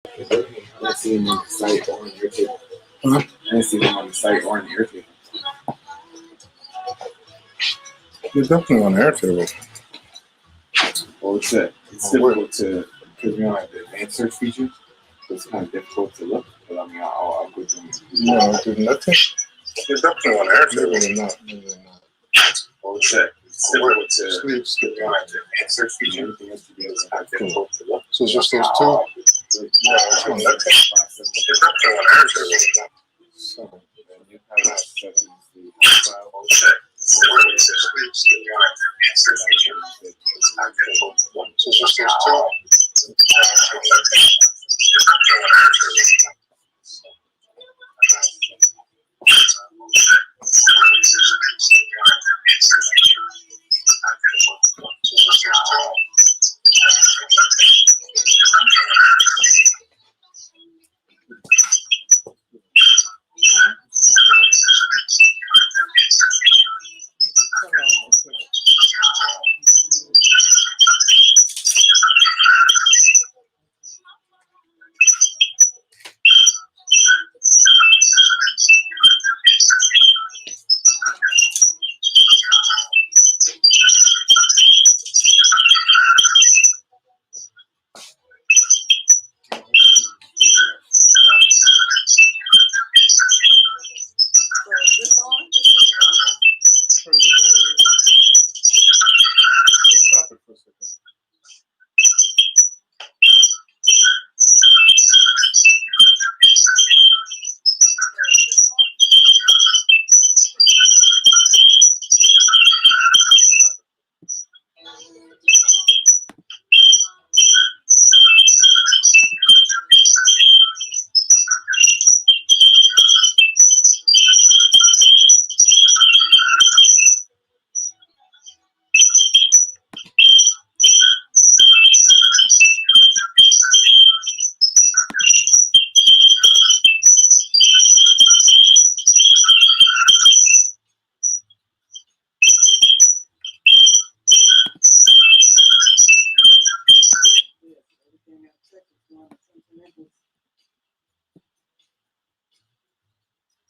I didn't see him on the site or on your table. Huh? I didn't see him on the site or on your table. You're definitely on the Airtable. Well, it's difficult to, because we don't have the advanced search feature, so it's kind of difficult to look. But I mean, I'll go through it. No, there's nothing. You're definitely on the Airtable. Maybe they're not. Maybe they're not. Well, it's difficult to, because we don't have the advanced search feature. Everything else to be it's kind of difficult to look. So it's just those two? Yeah, it's on that. You're definitely on the Airtable. So, then you have 7 is the file. So it's just those two?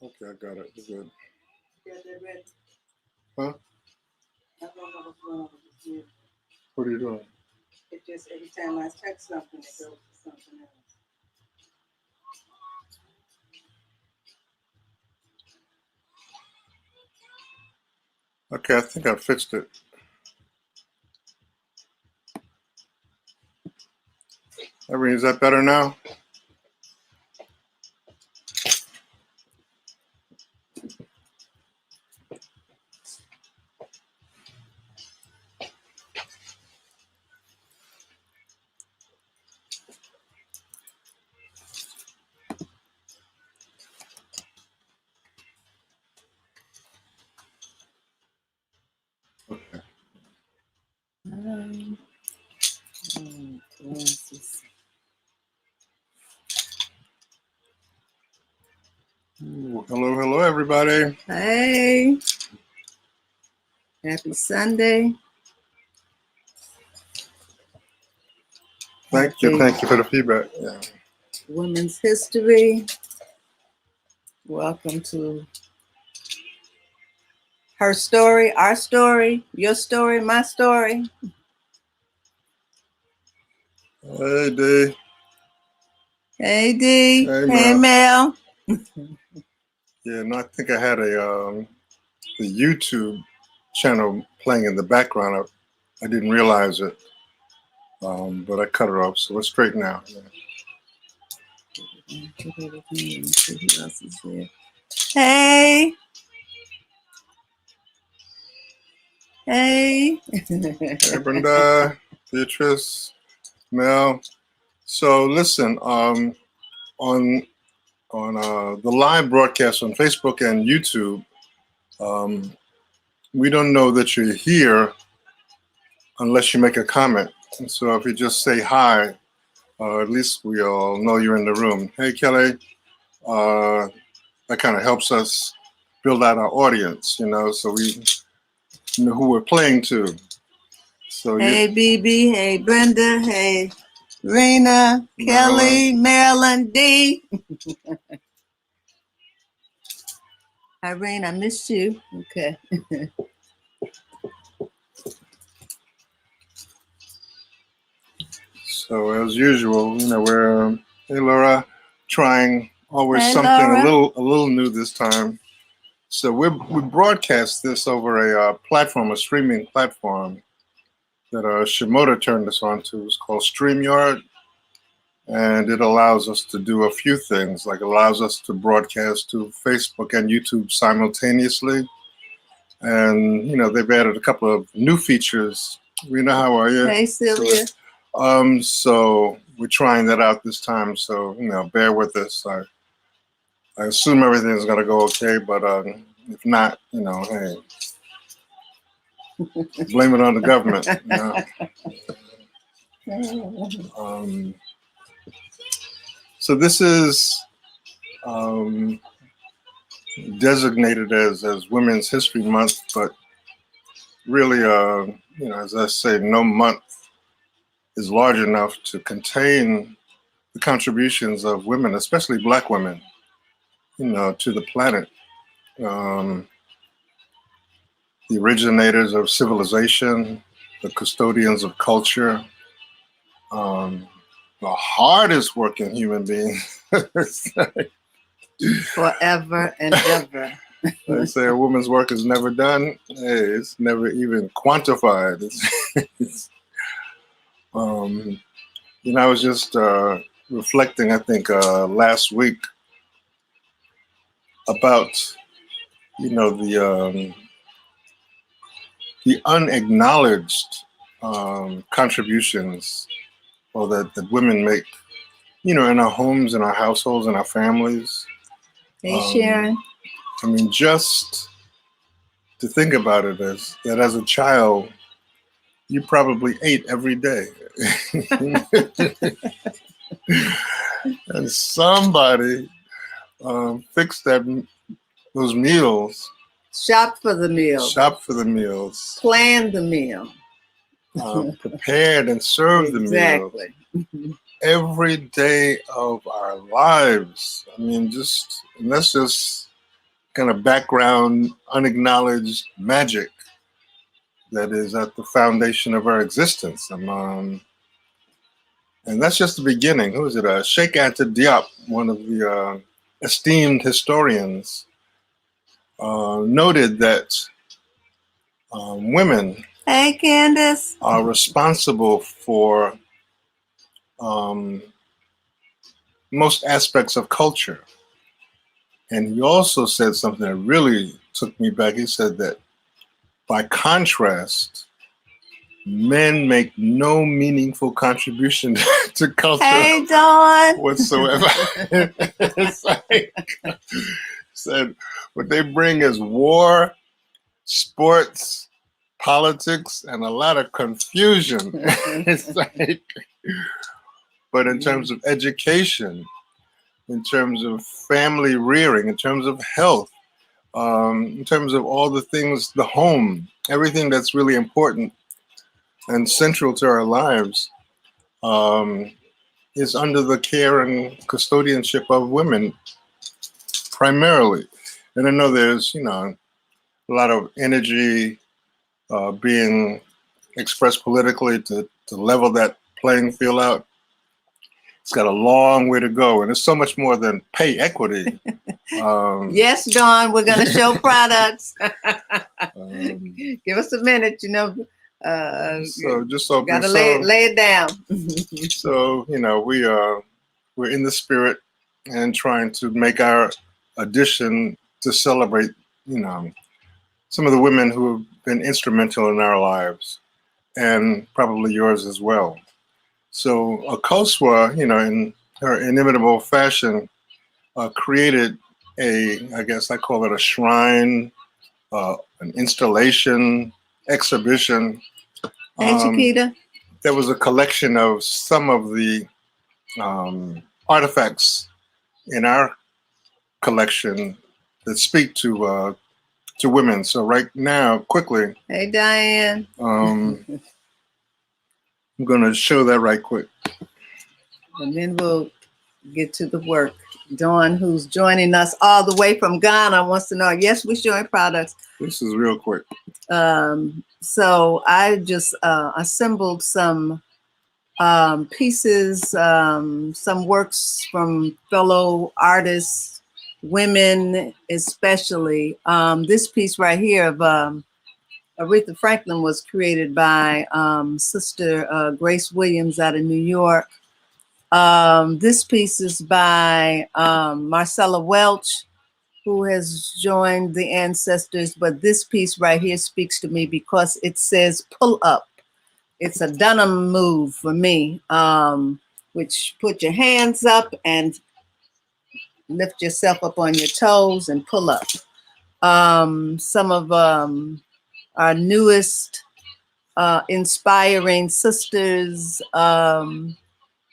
Okay, I got it. You're good. Huh? I don't know what's wrong with it. What are you doing? It just every time I text something, it goes to something else. Okay, I think I fixed it. Irene, is that better now? Okay. Ooh, hello, everybody. Hey, happy Sunday. Thank you for the feedback. Yeah. Women's History. Welcome to her story, our story, your story, my story. Hey, D. Hey, D. Hey, Mel. Yeah, no, I think I had a the YouTube channel playing in the background. I didn't realize it, but I cut it off, so we're straight now. Yeah. Who else is there? Hey. Hey. Hey, Brenda, Beatrice, Mel. So listen, on the live broadcast on Facebook and YouTube, we don't know that you're here unless you make a comment. And so if you just say hi, at least we all know you're in the room. Hey, Kelly, that kind of helps us build out our audience, so we know who we're playing to. So hey, BB. Hey, Brenda. Hey, Rena, Kelly, Marilyn. Marilyn, D. Irene, I missed you. Okay. So as usual, we're hey Laura, trying always Hey, something Laura. a little new this time. So we broadcast this over a platform, a streaming platform that Shimoda turned us on to. It's called StreamYard, and it allows us to do a few things. Like allows us to broadcast to Facebook and YouTube simultaneously. And they've added a couple of new features. Rena, how are you? Hey, Sylvia. So we're trying that out this time. So bear with us. I assume everything's gonna go okay, but if not, hey, blame it on the government. So this is designated as Women's History Month, but really, as I say, no month is large enough to contain the contributions of women, especially Black women, to the planet. The originators of civilization, the custodians of culture, the hardest working human being. Forever and ever. They say a woman's work is never done. Hey, it's never even quantified. I was just reflecting, I think, last week about, the unacknowledged contributions or that women make, in our homes, in our households, in our families. Hey, Sharon. I mean, just to think about it as that as a child, you probably ate every day. And somebody fixed those meals. Shop for the meal. Shop for the meals. Plan the meal. Prepared and served the meal. Exactly. Every day of our lives. I mean, and that's just kind of background, unacknowledged magic that is at the foundation of our existence. And that's just the beginning. Who is it? Sheikh Anta Diop, one of the esteemed historians, noted that women Hey, Candace. are responsible for most aspects of culture. And he also said something that really took me back. He said that by contrast, men make no meaningful contribution to culture Hey, Dawn. whatsoever. It's like, said what they bring is war, sports, politics, and a lot of confusion. It's like, but in terms of education, in terms of family rearing, in terms of health, in terms of all the things, the home, everything that's really important and central to our lives, is under the care and custodianship of women primarily. And I know there's, a lot of energy being expressed politically to level that playing field out. It's got a long way to go, and it's so much more than pay equity. Yes, Dawn, we're going to show products. Give us a minute, So just open. Got to lay it down. So, we're in the spirit and trying to make our addition to celebrate, some of the women who have been instrumental in our lives, and probably yours as well. So AKOSUA, in her inimitable fashion, created I guess I call it a shrine, an installation, exhibition. Hey, Chiquita. There was a collection of some of the artifacts in our collection that speak to women. So right now, quickly. Hey, Diane. I'm going to show that right quick. and then we'll get to the work. Dawn, who's joining us all the way from Ghana, wants to know, yes, we're showing products. This is real quick. So I just assembled some pieces, some works from fellow artists, women especially. This piece right here of Aretha Franklin was created by Sister Grace Williams out of New York. This piece is by Marcella Welch, who has joined the ancestors, but this piece right here speaks to me because it says pull up. It's a Dunham move for me, which put your hands up and lift yourself up on your toes and pull up. Some of our newest inspiring sisters,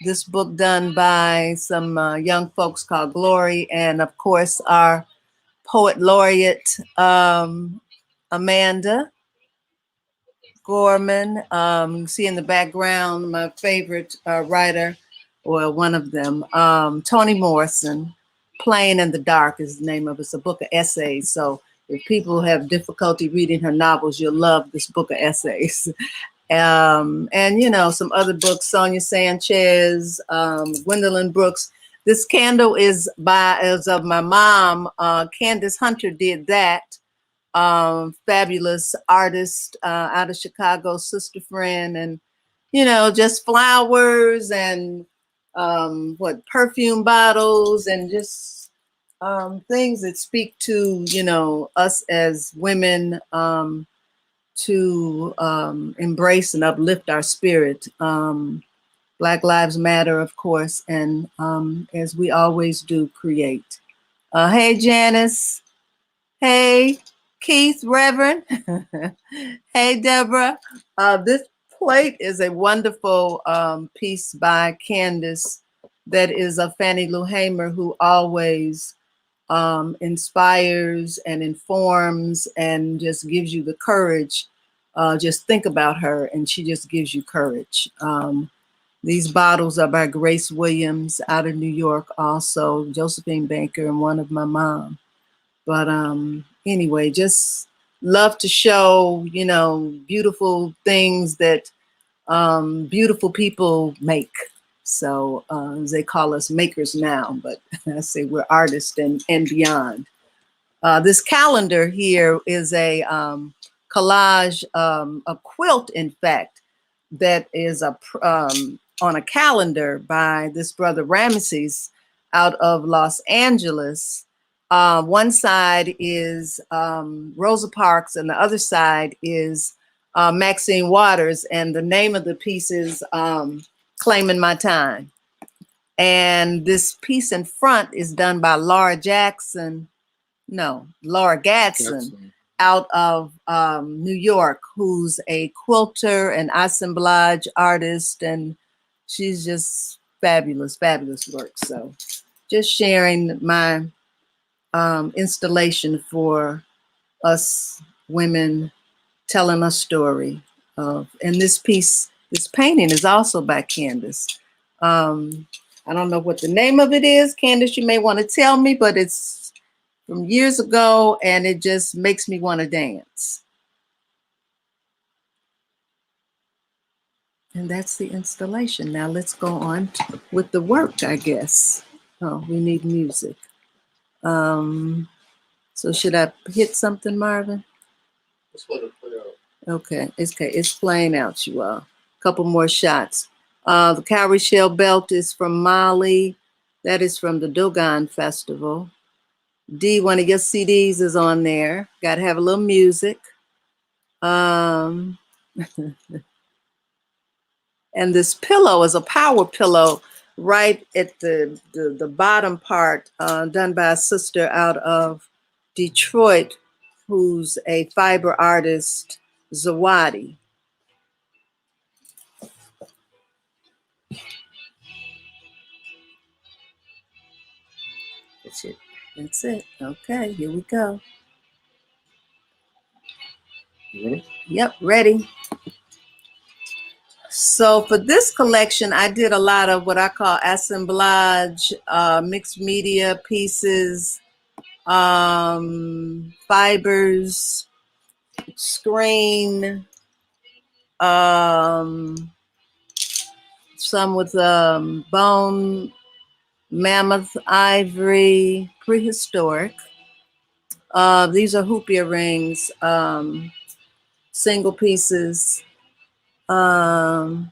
this book done by some young folks called Glory, and of course our poet laureate, Amanda Gorman. You see in the background, my favorite writer, or one of them, Toni Morrison. Playing in the Dark is the name of it. It's a book of essays. So if people have difficulty reading her novels, you'll love this book of essays. And, you know, some other books, Sonia Sanchez, Gwendolyn Brooks. This candle is of my mom. Candace Hunter did that. Fabulous artist out of Chicago, sister friend, and, you know, just flowers and perfume bottles and just things that speak to, you know, us as women, to embrace and uplift our spirit. Black Lives Matter, of course, and as we always do, create. Hey, Janice. Hey, Keith, Reverend. Hey, Deborah. This plate is a wonderful piece by Candace that is of Fannie Lou Hamer, who always inspires and informs and just gives you the courage. Just think about her and she just gives you courage. These bottles are by Grace Williams out of New York, also Josephine Baker, and one of my mom. But anyway, just love to show, you know, beautiful things that beautiful people make. So they call us makers now, but I say we're artists and beyond. This calendar here is a collage, a quilt, in fact, that is on a calendar by this brother Ramesses out of Los Angeles. One side is Rosa Parks and the other side is Maxine Waters, and the name of the piece is Claiming My Time. And this piece in front is done by Laura Gadsden out of New York, who's a quilter and assemblage artist, and she's just fabulous, fabulous work. So just sharing my installation for us women telling a story of, and this piece, this painting is also by Candace. I don't know what the name of it is. Candace, you may want to tell me, but it's from years ago and it just makes me want to dance. And that's the installation. Now let's go on with the work, I guess. Oh, we need music. So should I hit something, Marvin? Okay, it's playing out, you all. Couple more shots. The cowrie shell belt is from Mali. That is from the Dogon Festival. D, one of your CDs is on there. Got to have a little music. And this pillow is a power pillow right at the bottom part, done by a sister out of Detroit, who's a fiber artist, Zawadi. That's it. That's it. Okay, here we go. You ready? Yep, ready. So for this collection, I did a lot of what I call assemblage, mixed media pieces, fibers, screen, some with bone, mammoth, ivory, prehistoric. These are hoopia rings, single pieces. I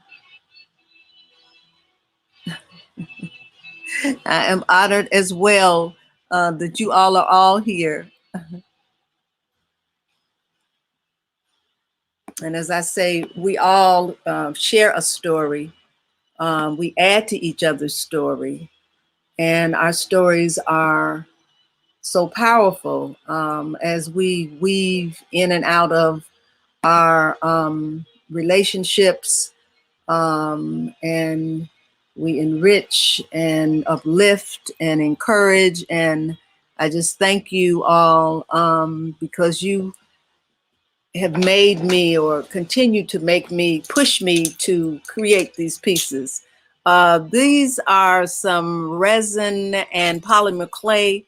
am honored as well that you all are all here. And as I say, we all share a story. We add to each other's story. And our stories are so powerful as we weave in and out of our relationships, and we enrich and uplift and encourage. And I just thank you all because you have made me or continue to make me, push me to create these pieces. These are some resin and polymer clay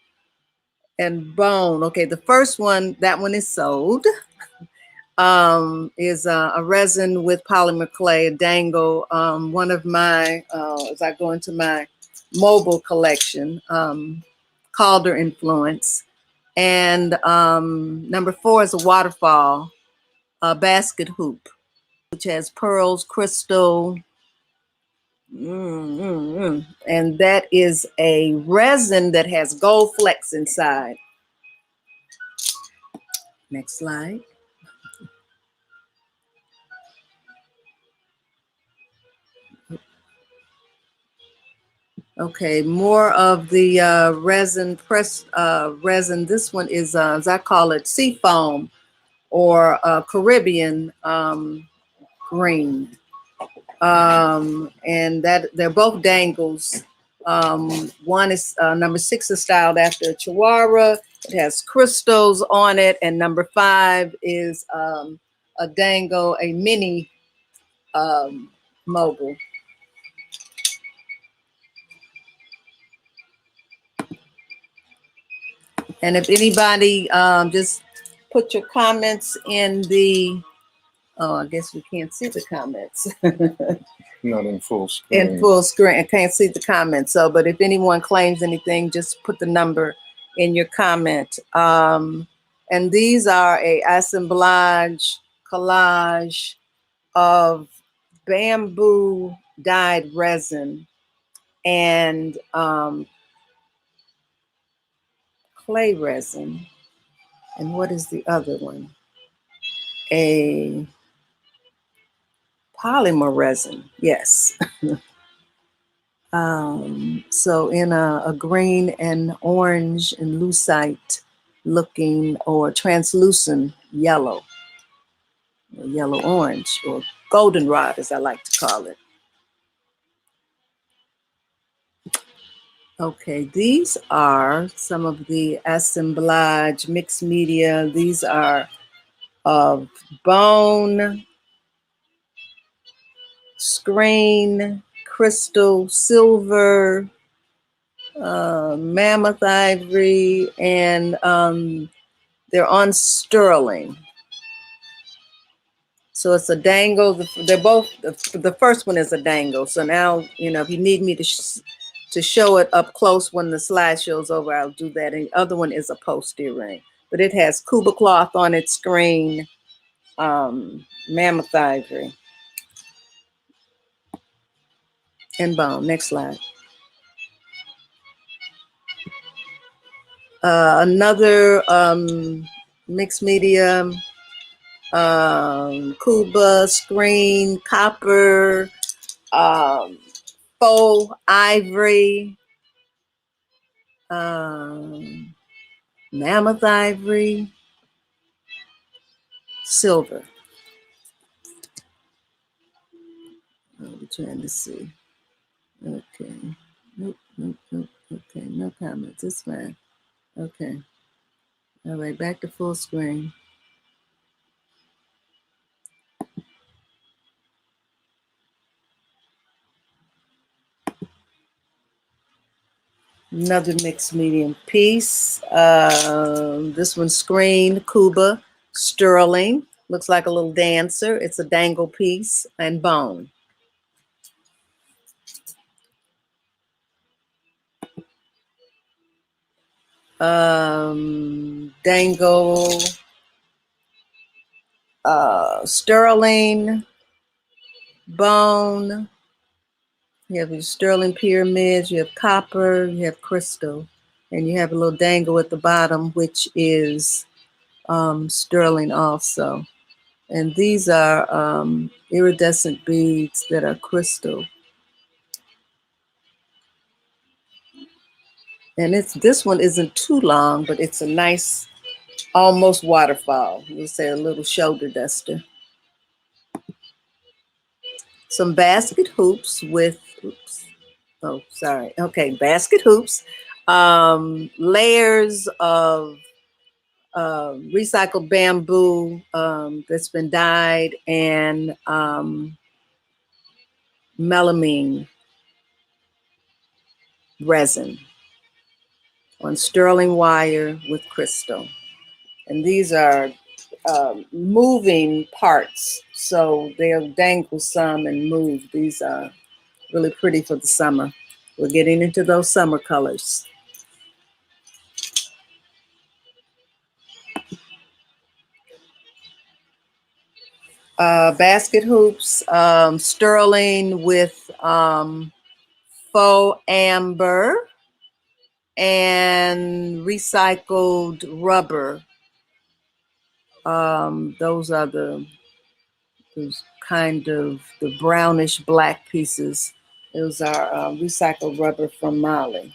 and bone. Okay, the first one, that one is sold. Is a resin with polymer clay, a dangle. One of my, as I go into my mobile collection, Calder influence. And number 4 is a waterfall, a basket hoop, which has pearls, crystal, and that is a resin that has gold flecks inside. Next slide. Okay, more of the resin, pressed resin. This one is, as I call it, sea foam or Caribbean green. And that they're both dangles. One is number 6 is styled after a chihuahua. It has crystals on it. And number 5 is a dangle, a mini mobile. And if anybody just put your comments in the, oh, I guess we can't see the comments. Not in full screen. In full screen, I can't see the comments. So, but if anyone claims anything, just put the number in your comment. And these are a assemblage collage of bamboo dyed resin and clay resin. And what is the other one? A polymer resin, yes. So in a green and orange and lucite looking or translucent yellow, or yellow orange, or goldenrod as I like to call it. Okay, these are some of the assemblage mixed media. These are of bone, screen, crystal, silver, mammoth ivory, and they're on sterling. So it's a dangle. They're both, the first one is a dangle. So now, you know, if you need me to show it up close when the slide show's over, I'll do that. And the other one is a post earring. But it has Kuba cloth on its screen, mammoth ivory, and bone. Next slide. Another mixed media, Kuba, screen, copper, faux ivory, mammoth ivory, silver. I'm trying to see. Okay. Nope, nope, nope. Okay, no comments. It's fine. Okay. All right, back to full screen. Another mixed medium piece. This one's screen, Cuba, sterling. Looks like a little dancer. It's a dangle piece and bone. Dangle, sterling, bone. You have your sterling pyramids, you have copper, you have crystal, and you have a little dangle at the bottom, which is sterling also. And these are iridescent beads that are crystal. And this one isn't too long, but it's a nice, almost waterfall. We'll say a little shoulder duster. Some basket hoops with, oops, oh, sorry. Okay, basket hoops. Layers of recycled bamboo that's been dyed, and melamine resin on sterling wire with crystal. And these are moving parts, so they'll dangle some and move. These are really pretty for the summer. We're getting into those summer colors. Basket hoops, sterling with faux amber and recycled rubber. Those are those kind of the brownish black pieces. Those are recycled rubber from Mali.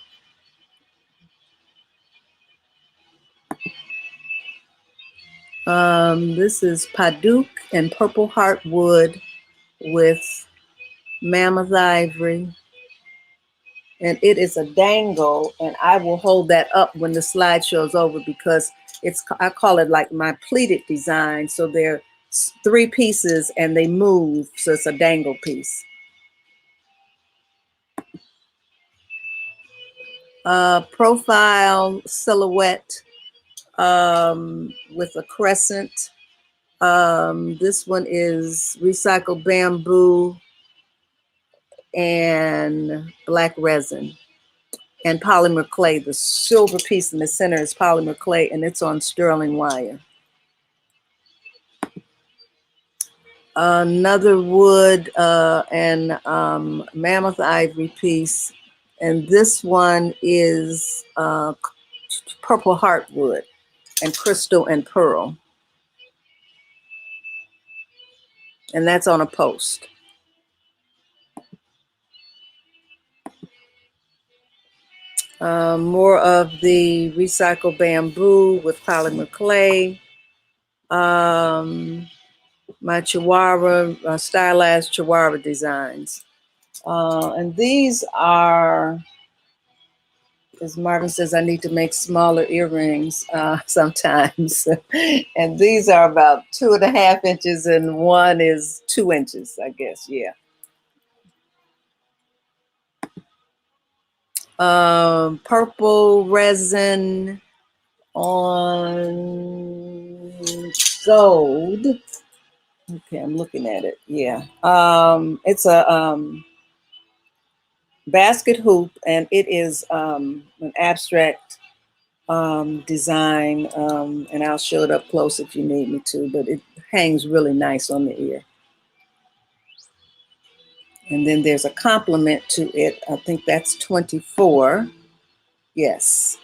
This is Paduk and purple heartwood with mammoth ivory. And it is a dangle, and I will hold that up when the slideshow is over because I call it like my pleated design. So they're 3 pieces and they move, so it's a dangle piece. Profile silhouette with a crescent. This one is recycled bamboo and black resin and polymer clay. The silver piece in the center is polymer clay, and it's on sterling wire. Another wood and mammoth ivory piece, and this one is purple heartwood and crystal and pearl, and that's on a post. More of the recycled bamboo with polymer clay. My Chihuahua, stylized Chihuahua designs. And these are, as Marvin says, I need to make smaller earrings sometimes. And these are about 2.5 inches and one is 2 inches, I guess, yeah. Purple resin on gold. Okay, I'm looking at it. Yeah. It's a basket hoop, and it is an abstract design, and I'll show it up close if you need me to, but it hangs really nice on the ear. And then there's a complement to it. I think that's 24. Yes.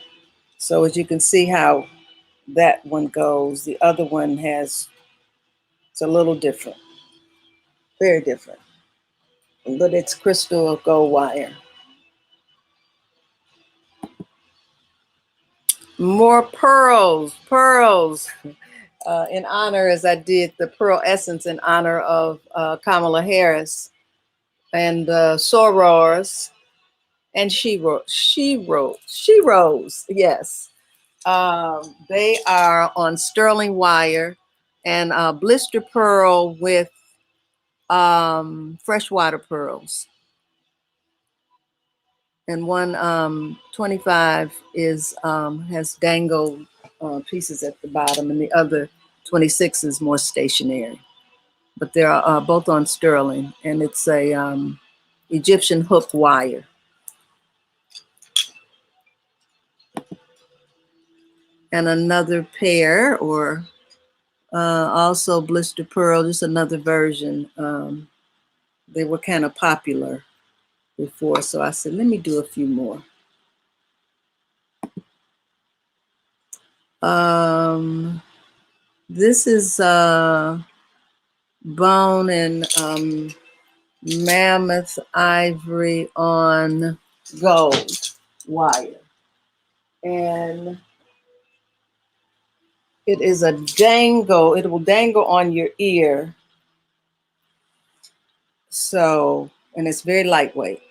So as you can see how that one goes, the other one it's a little different, very different, but it's crystal gold wire. More pearls, in honor, as I did the pearl essence in honor of Kamala Harris and sorors and she rose, yes. They are on sterling wire and blister pearl with freshwater pearls. and one 25 is has dangle pieces at the bottom, and the other 26 is more stationary. But they're both on sterling, and it's a Egyptian hook wire. And another pair, or also blister pearl, just another version. They were kind of popular before, so I said, let me do a few more. This is bone and mammoth ivory on gold wire. And it is a dangle. It will dangle on your ear. So, and it's very lightweight.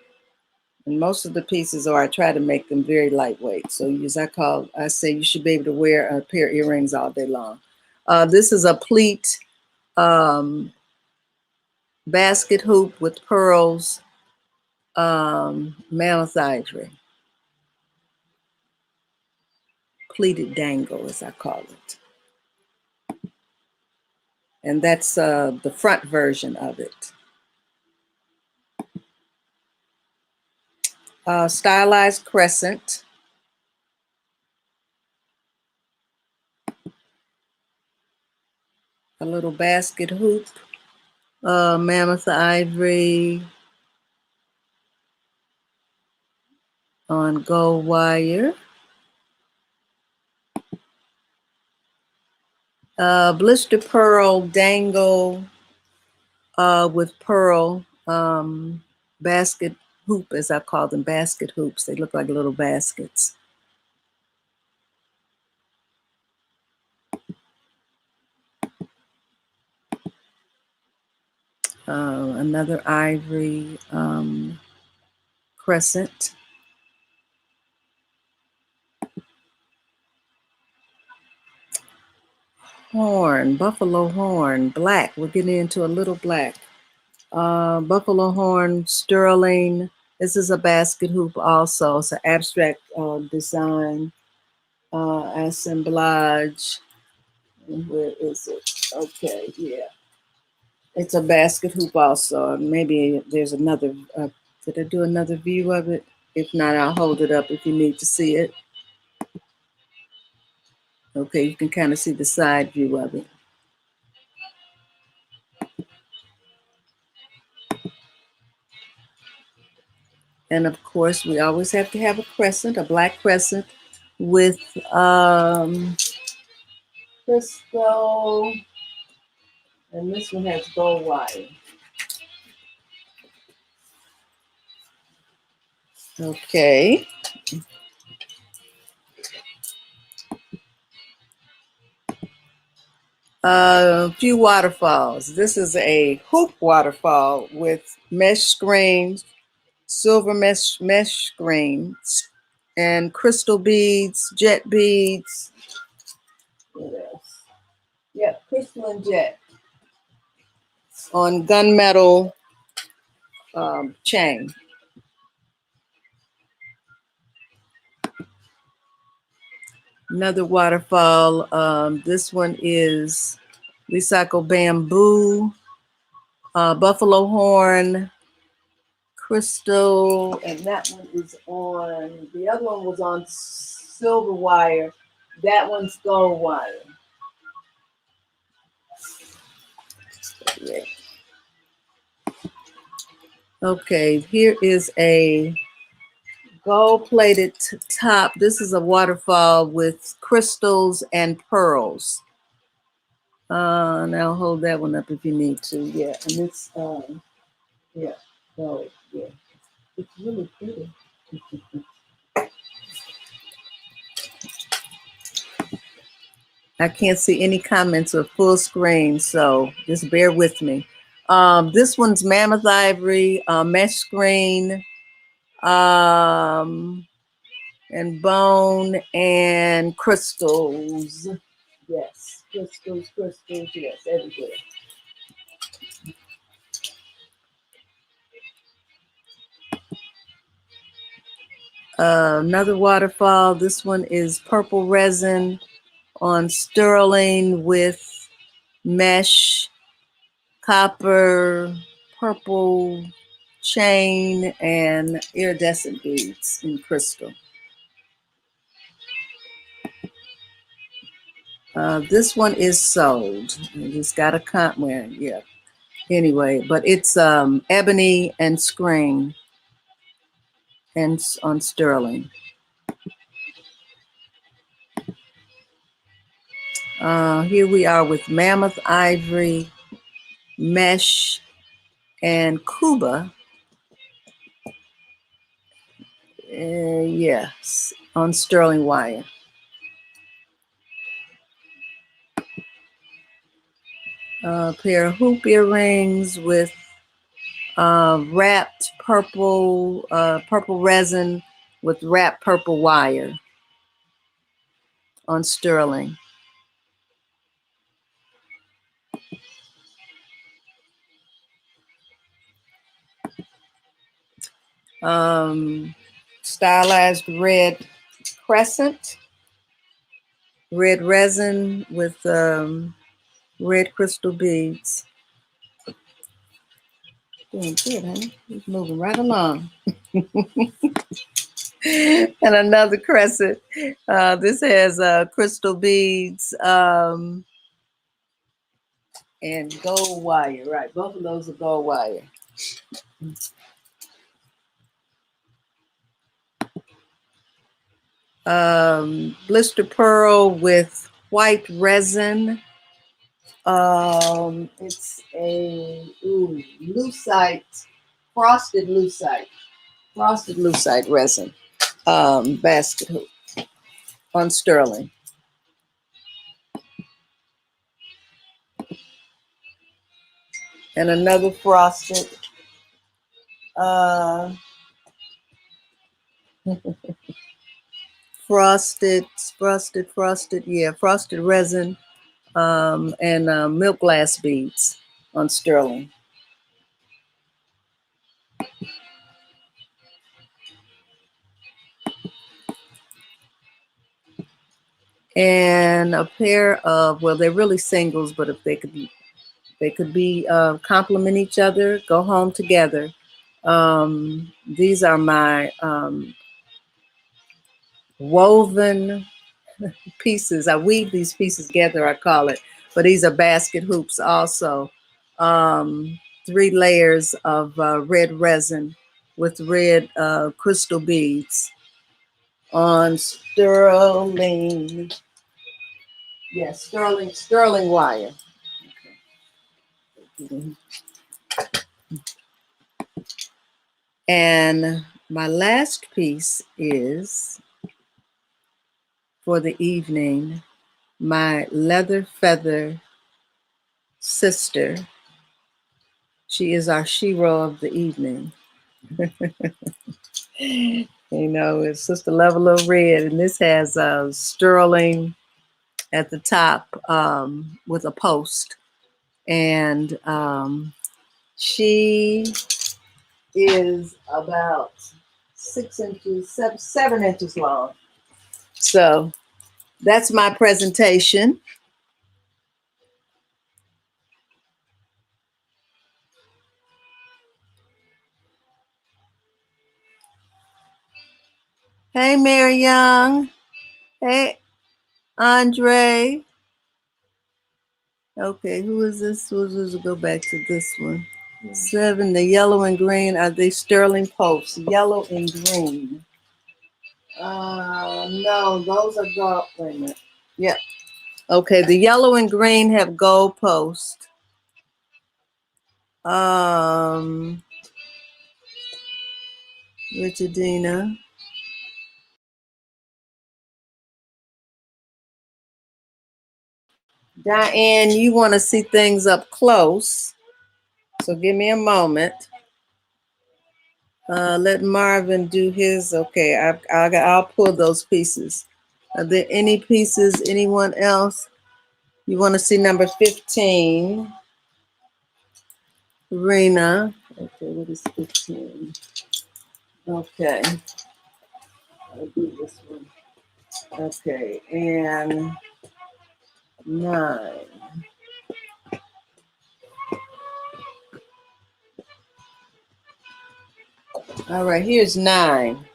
And most of the pieces are, I try to make them very lightweight. So I say you should be able to wear a pair of earrings all day long. This is a pleat basket hoop with pearls, mammoth ivory. Pleated dangle, as I call it. And that's the front version of it. Stylized crescent. A little basket hoop. Mammoth ivory on gold wire. Blister pearl dangle with pearl basket hoop, as I call them, basket hoops. They look like little baskets. Another ivory crescent. Horn, buffalo horn, black. We're getting into a little black. Buffalo horn, sterling. This is a basket hoop also. It's an abstract design, assemblage. Where is it? Okay, yeah. It's a basket hoop also. Maybe there's another, did I do another view of it? If not, I'll hold it up if you need to see it. Okay, you can kind of see the side view of it. And of course, we always have to have a crescent, a black crescent with crystal, and this one has gold wire. Okay. A few waterfalls. This is a hoop waterfall with mesh screens, silver mesh screens, and crystal beads, jet beads. What else? Yeah, crystal and jet on gunmetal chain. Another waterfall. This one is recycled bamboo, buffalo horn, crystal, and that one is on, the other one was on silver wire. That one's gold wire. Yeah. Okay, here is a gold-plated top. This is a waterfall with crystals and pearls. And I'll hold that one up if you need to. Yeah, and it's yeah, gold. Yeah, it's really pretty. I can't see any comments or full screen, so just bear with me. This one's mammoth ivory, mesh screen, and bone and crystals. Yes, crystals, yes, everywhere. Another waterfall. This one is purple resin on sterling with mesh, copper, purple chain, and iridescent beads in crystal. This one is sold. It's got a well, yeah. Anyway, but it's ebony and screen and on sterling. Here we are with mammoth ivory, mesh, and Cuba. Yes, on sterling wire. A pair of hoop earrings with wrapped purple resin with wrapped purple wire on sterling. Stylized red crescent, red resin with red crystal beads. Doing good, huh? It's moving right along. And another crescent. This has crystal beads and gold wire. Right, both of those are gold wire. Blister pearl with white resin. It's a lucite, frosted lucite resin basket hoop on sterling. And another frosted frosted resin and milk glass beads on sterling. And a pair of, well, they're really singles, but if they could be complement each other, go home together. These are my woven pieces. I weave these pieces together, I call it, but these are basket hoops also. 3 layers of red resin with red crystal beads on sterling. Yes, sterling wire. Okay. And my last piece is for the evening, my leather feather sister. She is our shero of the evening. You know, it's Sister Level of Red, and this has sterling at the top with a post. And she is about 7 inches long. So that's my presentation. Hey, Mary Young. Hey, Andre. Okay, who is this? We'll go back to this one. 7, the yellow and green, are they sterling posts? Yellow and green. No, those are gold. Wait a minute. Yeah. Okay, the yellow and green have gold posts. Richardina. Diane, you want to see things up close. So give me a moment. Let Marvin do his. Okay, I'll pull those pieces. Are there any pieces, anyone else? You want to see number 15? Rena. Okay, what is 15? Okay. I'll do this one. Okay, and 9. All right, here's 9.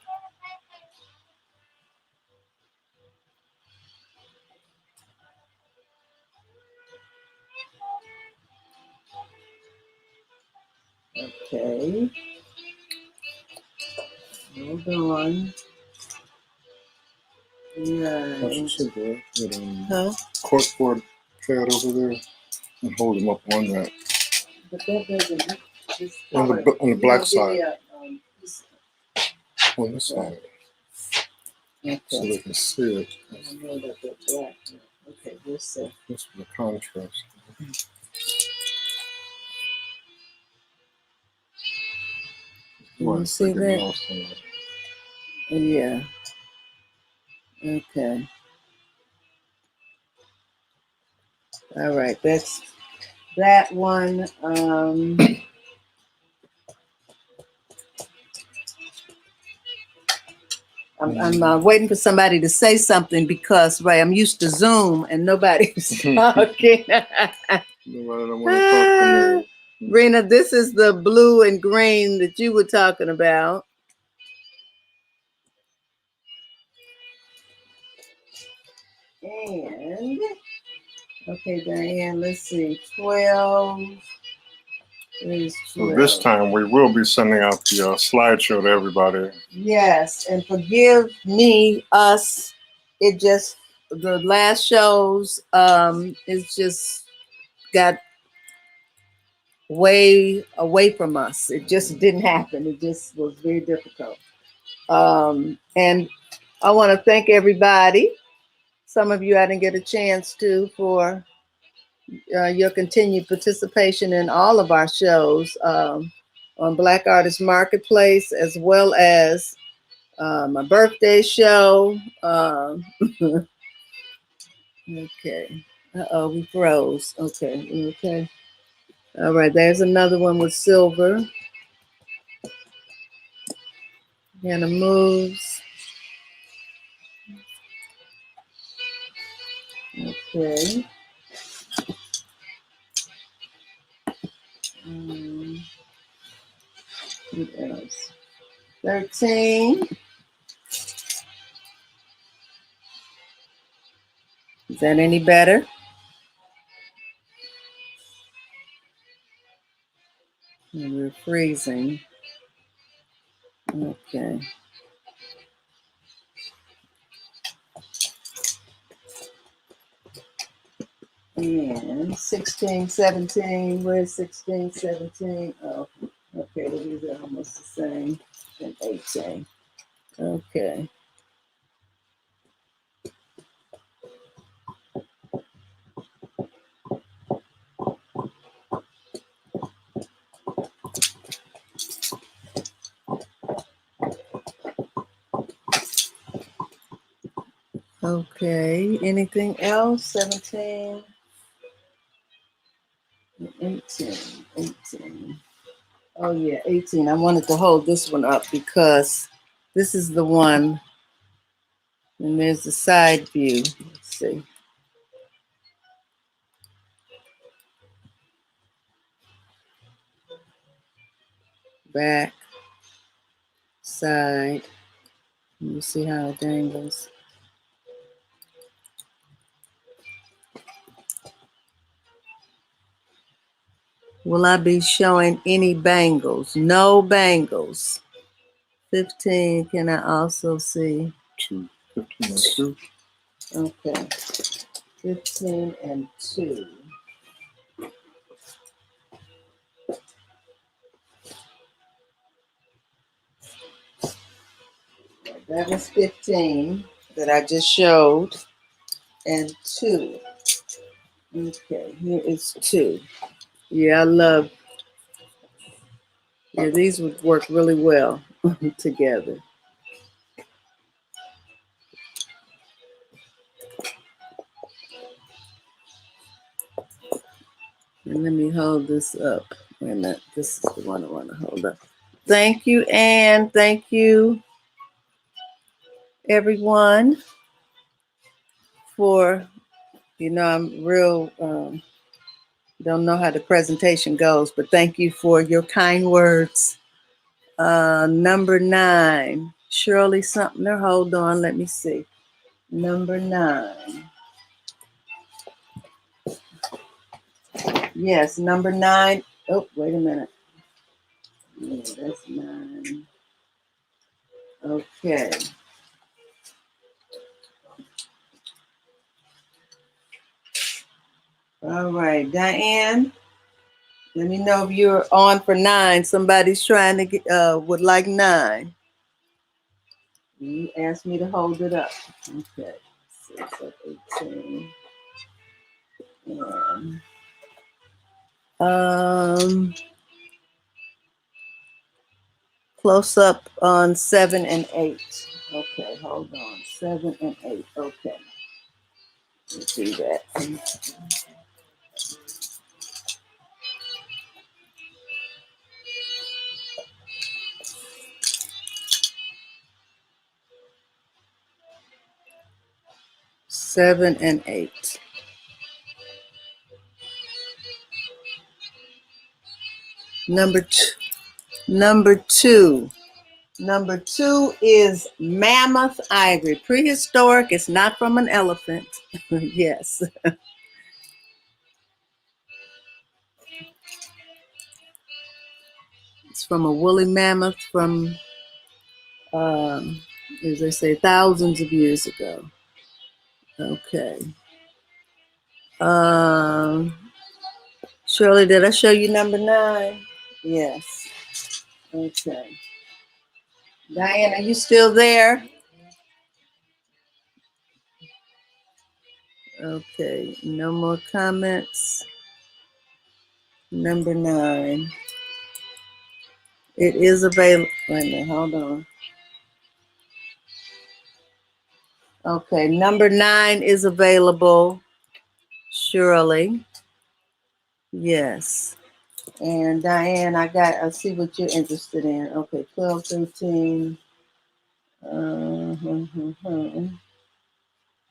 Okay. Hold on. 9. Huh? Corkboard pad over there and hold them up on that. But that doesn't. On the black side. This, On this side. okay. So they can see it. I know that they're black. Okay, this is. That's for the contrast. You see that? Yeah. Okay. All right. That's that one. I'm waiting for somebody to say something because, right, I'm used to Zoom and nobody's talking. Nobody don't want to talk to me. Rena, this is the blue and green that you were talking about. And, okay, Diane, let's see, 12 is 12. So this time we will be sending out the slideshow to everybody. Yes, and forgive me, us, it just, the last shows, it's just got way away from us. It just didn't happen. It just was very difficult. And I want to thank everybody. Some of you I didn't get a chance to for your continued participation in all of our shows on Black Artist Marketplace, as well as my birthday show. Okay. Uh-oh, we froze. Okay. Okay. All right. There's another one with silver. Hannah moves. Okay. What else? 13. Is that any better? And we're freezing. Okay. And 16, 17. Where's 16, 17? Oh, okay. These are almost the same. And 18. Okay. Okay. Anything else? 17. 18. 18. Oh, yeah. 18. I wanted to hold this one up because this is the one. And there's the side view. Let's see. Back, side. You see how it dangles. Will I be showing any bangles? No bangles. 15, can I also see? 2, 15 and 2. Okay. 15 and 2. That was 15 that I just showed. And 2. Okay, here is 2. Yeah, I love. Yeah, these would work really well together. And let me hold this up. Wait a minute. This is the one I want to hold up. Thank you, Anne. Thank you. everyone for, I'm real, don't know how the presentation goes, but thank you for your kind words. Number 9, Shirley Sumner. Hold on, let me see. Number 9. Yes, number 9. Oh, wait a minute. Yeah, that's 9. Okay. All right, Diane. Let me know if you're on for 9. Somebody's trying to get would like 9. You asked me to hold it up. Okay. 6 of 18. And, close up on 7 and 8. Okay, hold on. 7 and 8. Okay. Let's see that. 7 and 8. Number 2. Number 2 is mammoth ivory. Prehistoric. It's not from an elephant. Yes. It's from a woolly mammoth from, as they say, thousands of years ago. Okay. Shirley, did I show you number 9? Yes. Okay. Diane, are you still there? Okay. No more comments. Number 9. It is available. Wait a minute. Hold on. Okay. Number 9 is available. Shirley. Yes. And Diane, I see what you're interested in. Okay. 12, 13. Where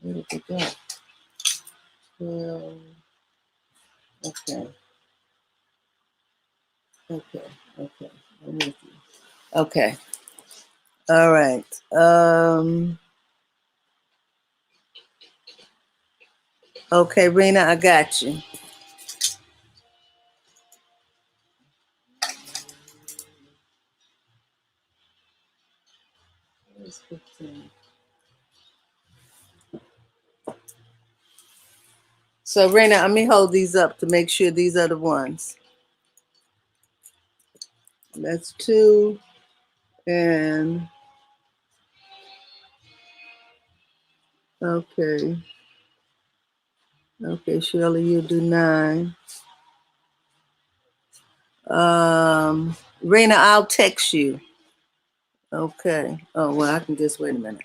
did it go? 12. Okay. Okay. Okay. I'm with you. Okay. All right. Okay, Rena, I got you. Where's 15? So, Rena, let me hold these up to make sure these are the ones. That's 2 and okay. Okay, Shirley, you do 9. Rena, I'll text you. Okay. Oh, well, I can just wait a minute.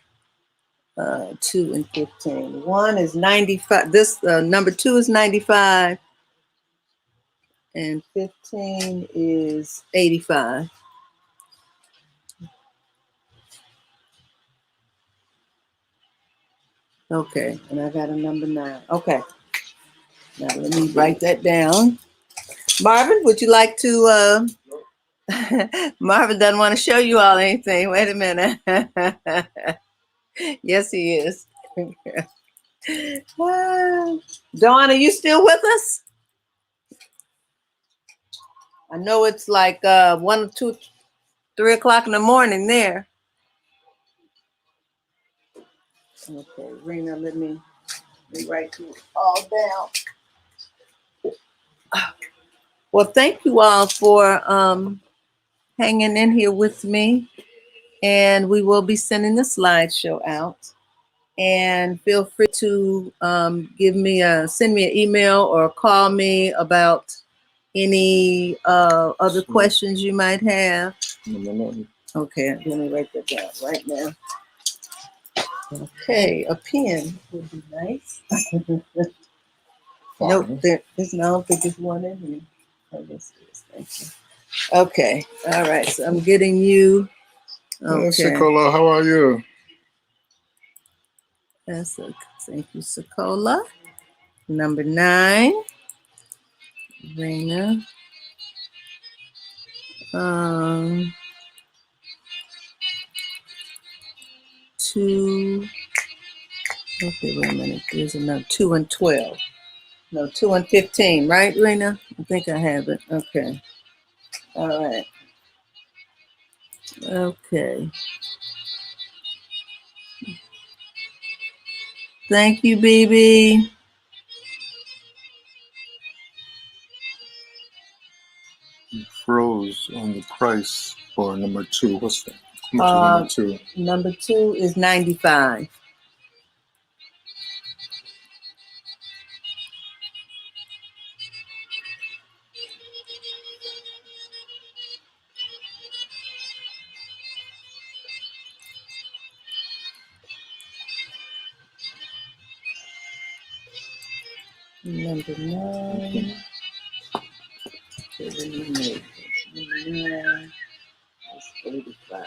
2 and 15. 1 is 95. This number 2 is 95. And 15 is 85. Okay, and I got a number 9. Okay, now let me write that down. Marvin, would you like to? Marvin doesn't want to show you all anything. Wait a minute. Yes, he is. Dawn, are you still with us? I know it's like 1, 2, 3 o'clock in the morning there. Okay, Rena, let me write you all down. Well, thank you all for hanging in here with me. And we will be sending the slideshow out. And feel free to send me an email or call me about any other questions you might have. Okay, let me write that down right now. Okay, a pen would be nice. Nope, I don't think there's one in here. Oh, yes, it is. Thank you. Okay, all right, so I'm getting you. Okay. Nicola, how are you? Thank you, Sokola. Number 9, Raina. 2. Okay, wait a minute. There's another 2 and 12. No, 2 and 15, right, Raina? I think I have it. Okay. All right. Okay. Thank you, BB. Froze on the price for number 2. What's that? How much is number 2? Number 2 is 95. Number 9. Okay, number 9 is 85.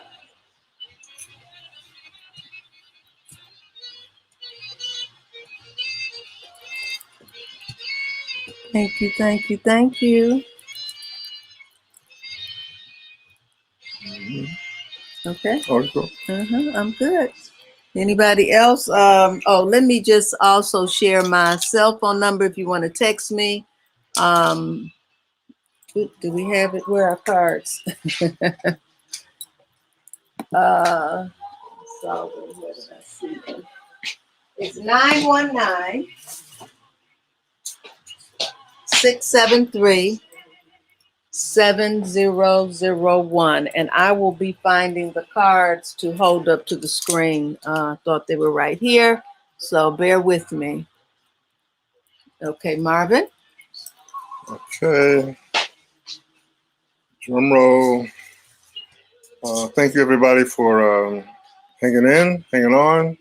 Thank you, thank you, thank you. Okay. I'm good. Anybody else? Let me just also share my cell phone number if you want to text me. Do we have it? Where are our cards? So where did I see them? It's 919 673 7001, and I will be finding the cards to hold up to the screen. Thought they were right here, so bear with me. Okay, Marvin. Okay. Drum roll. Thank you, everybody, for hanging in, hanging on,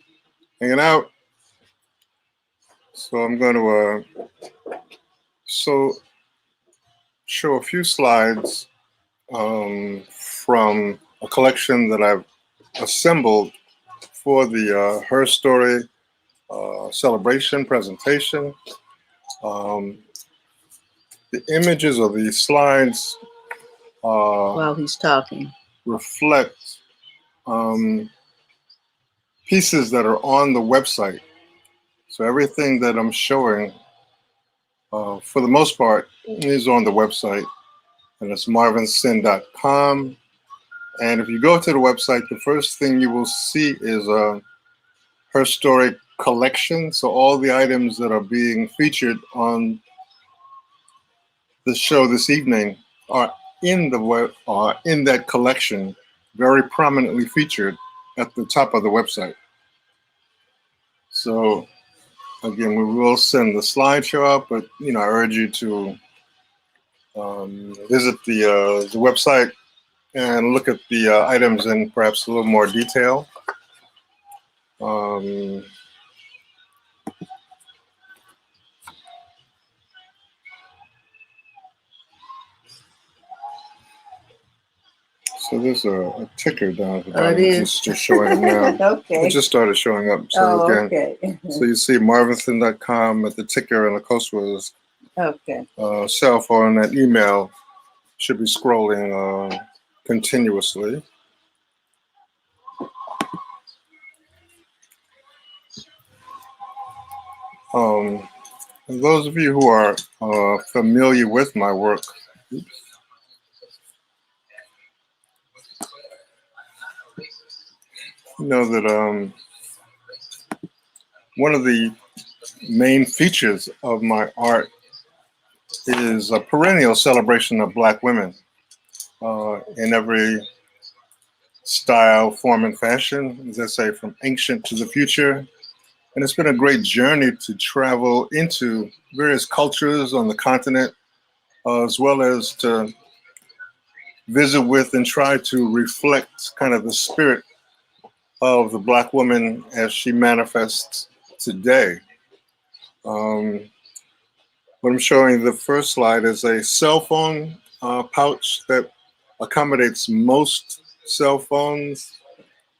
hanging out. So I'm going to show a few slides from a collection that I've assembled for the Herstory celebration presentation. The images of these slides While he's talking, reflect pieces that are on the website. So everything that I'm showing, for the most part, is on the website, and it's marvinsin.com. And if you go to the website, the first thing you will see is a Herstory collection. So all the items that are being featured on the show this evening are in that collection, very prominently featured at the top of the website. So again, we will send the slideshow out, but I urge you to visit the website and look at the items in perhaps a little more detail. So there's a ticker down at the bottom. It's just showing now. Okay. It just started showing up. So okay. So you see marvinsin.com at the ticker, and AKOSUA's cell phone. That email should be scrolling continuously. And those of you who are familiar with my work, know that one of the main features of my art is a perennial celebration of Black women in every style, form, and fashion, as I say, from ancient to the future. And it's been a great journey to travel into various cultures on the continent, as well as to visit with and try to reflect kind of the spirit of the Black woman as she manifests today. What I'm showing, the first slide, is a cell phone pouch that accommodates most cell phones.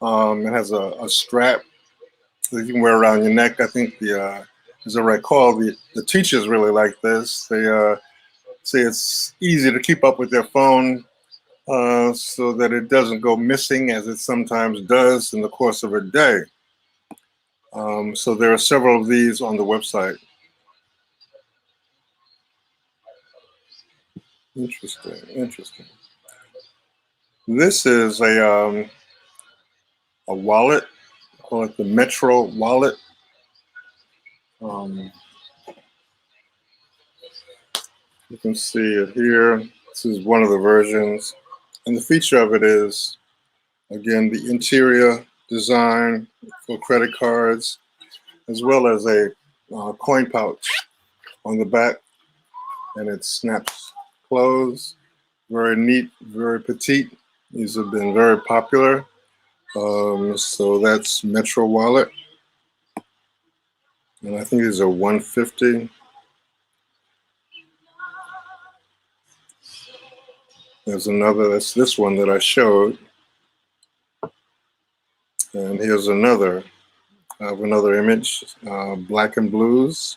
It has a strap that you can wear around your neck. I think as I recall, the teachers really like this. They say it's easy to keep up with their phone so that it doesn't go missing as it sometimes does in the course of a day. So there are several of these on the website. Interesting, interesting. This is a wallet. Call it the Metro wallet. You can see it here. This is one of the versions. And the feature of it is, again, the interior design for credit cards, as well as a coin pouch on the back. And it snaps closed. Very neat, very petite. These have been very popular. So that's Metro wallet. And I think these are $150. There's another, that's this one that I showed. And here's another, I have another image, Black and Blues.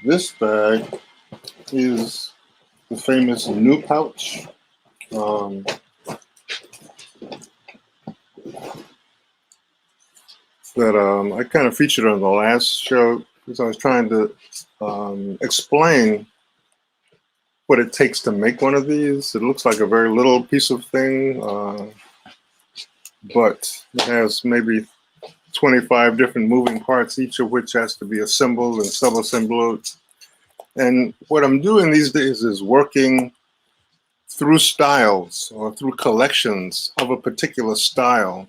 This bag is the famous new pouch. That I kind of featured on the last show because I was trying to explain what it takes to make one of these. It looks like a very little piece of thing, but it has maybe 25 different moving parts, each of which has to be assembled and sub-assembled. And what I'm doing these days is working through styles or through collections of a particular style.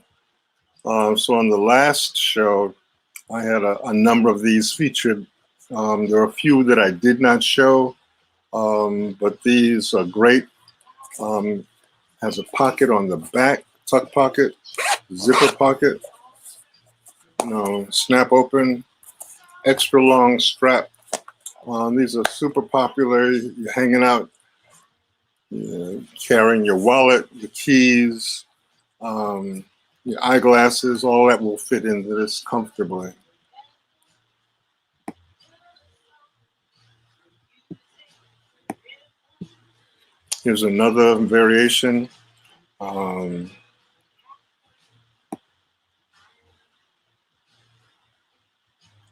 So on the last show, I had a number of these featured. There are a few that I did not show, but these are great. Has a pocket on the back, tuck pocket, zipper pocket, snap open, extra long strap. These are super popular. You're hanging out, carrying your wallet, your keys, your eyeglasses, all that will fit into this comfortably. Here's another variation. Of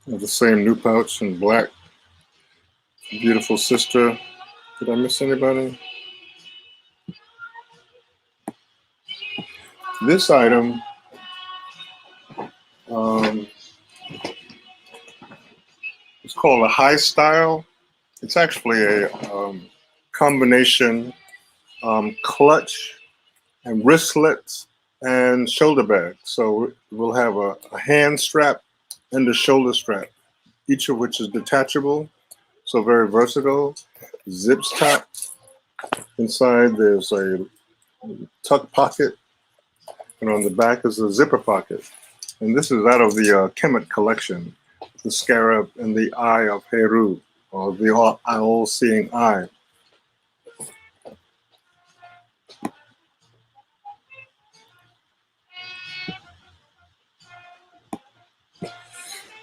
the same new pouch in black. Beautiful sister. Did I miss anybody? This item is called a high style. It's actually a combination clutch and wristlet and shoulder bag. So we'll have a hand strap and a shoulder strap, each of which is detachable, so very versatile. Zips top. Inside there's a tuck pocket, and on the back is a zipper pocket. And this is out of the Kemet collection, the scarab and the eye of Heru, or the all-seeing eye.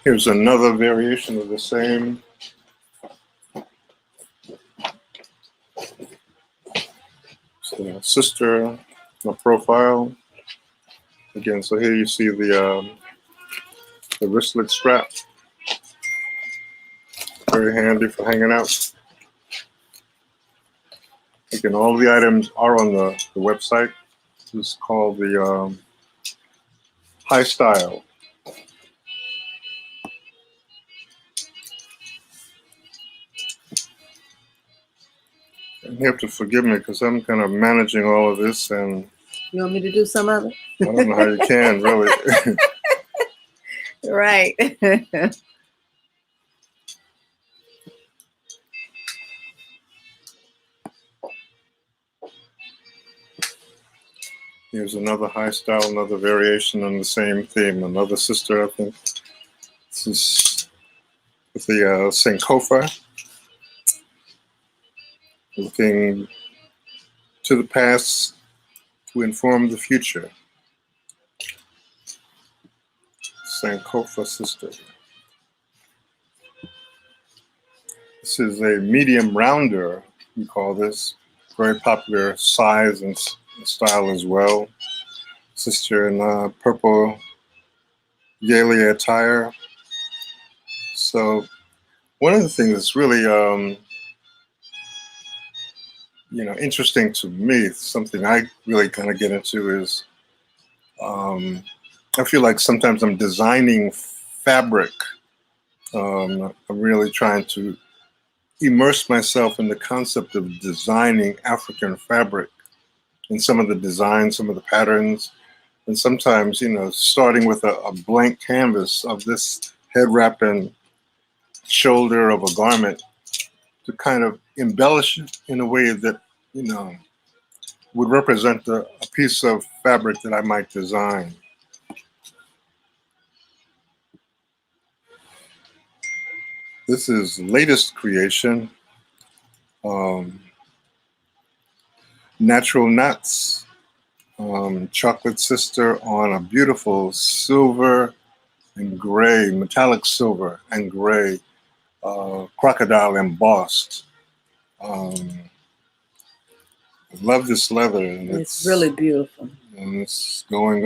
Here's another variation of the same. So sister, my profile. Again, so here you see the wristlet strap. Very handy for hanging out. Again, all the items are on the website. This is called the High Style. You have to forgive me because I'm kind of managing all of this, and You want me to do some of it? I don't know how you can, really. Right. Here's another high style, another variation on the same theme. Another sister, I think. This is with the Sankofa. Looking to the past to inform the future. Sankofa sister. This is a medium rounder, we call this. Very popular size and style as well. Sister in purple Yale attire. So one of the things that's really, interesting to me, something I really kind of get into is, I feel like sometimes I'm designing fabric. I'm really trying to immerse myself in the concept of designing African fabric and some of the designs, some of the patterns, and sometimes, starting with a blank canvas of this head wrap and shoulder of a garment to kind of embellish it in a way that, would represent a piece of fabric that I might design. This is latest creation, Natural Nuts, Chocolate Sister on a beautiful silver and gray, metallic silver and gray, crocodile embossed. I love this leather. And it's really beautiful. And it's going.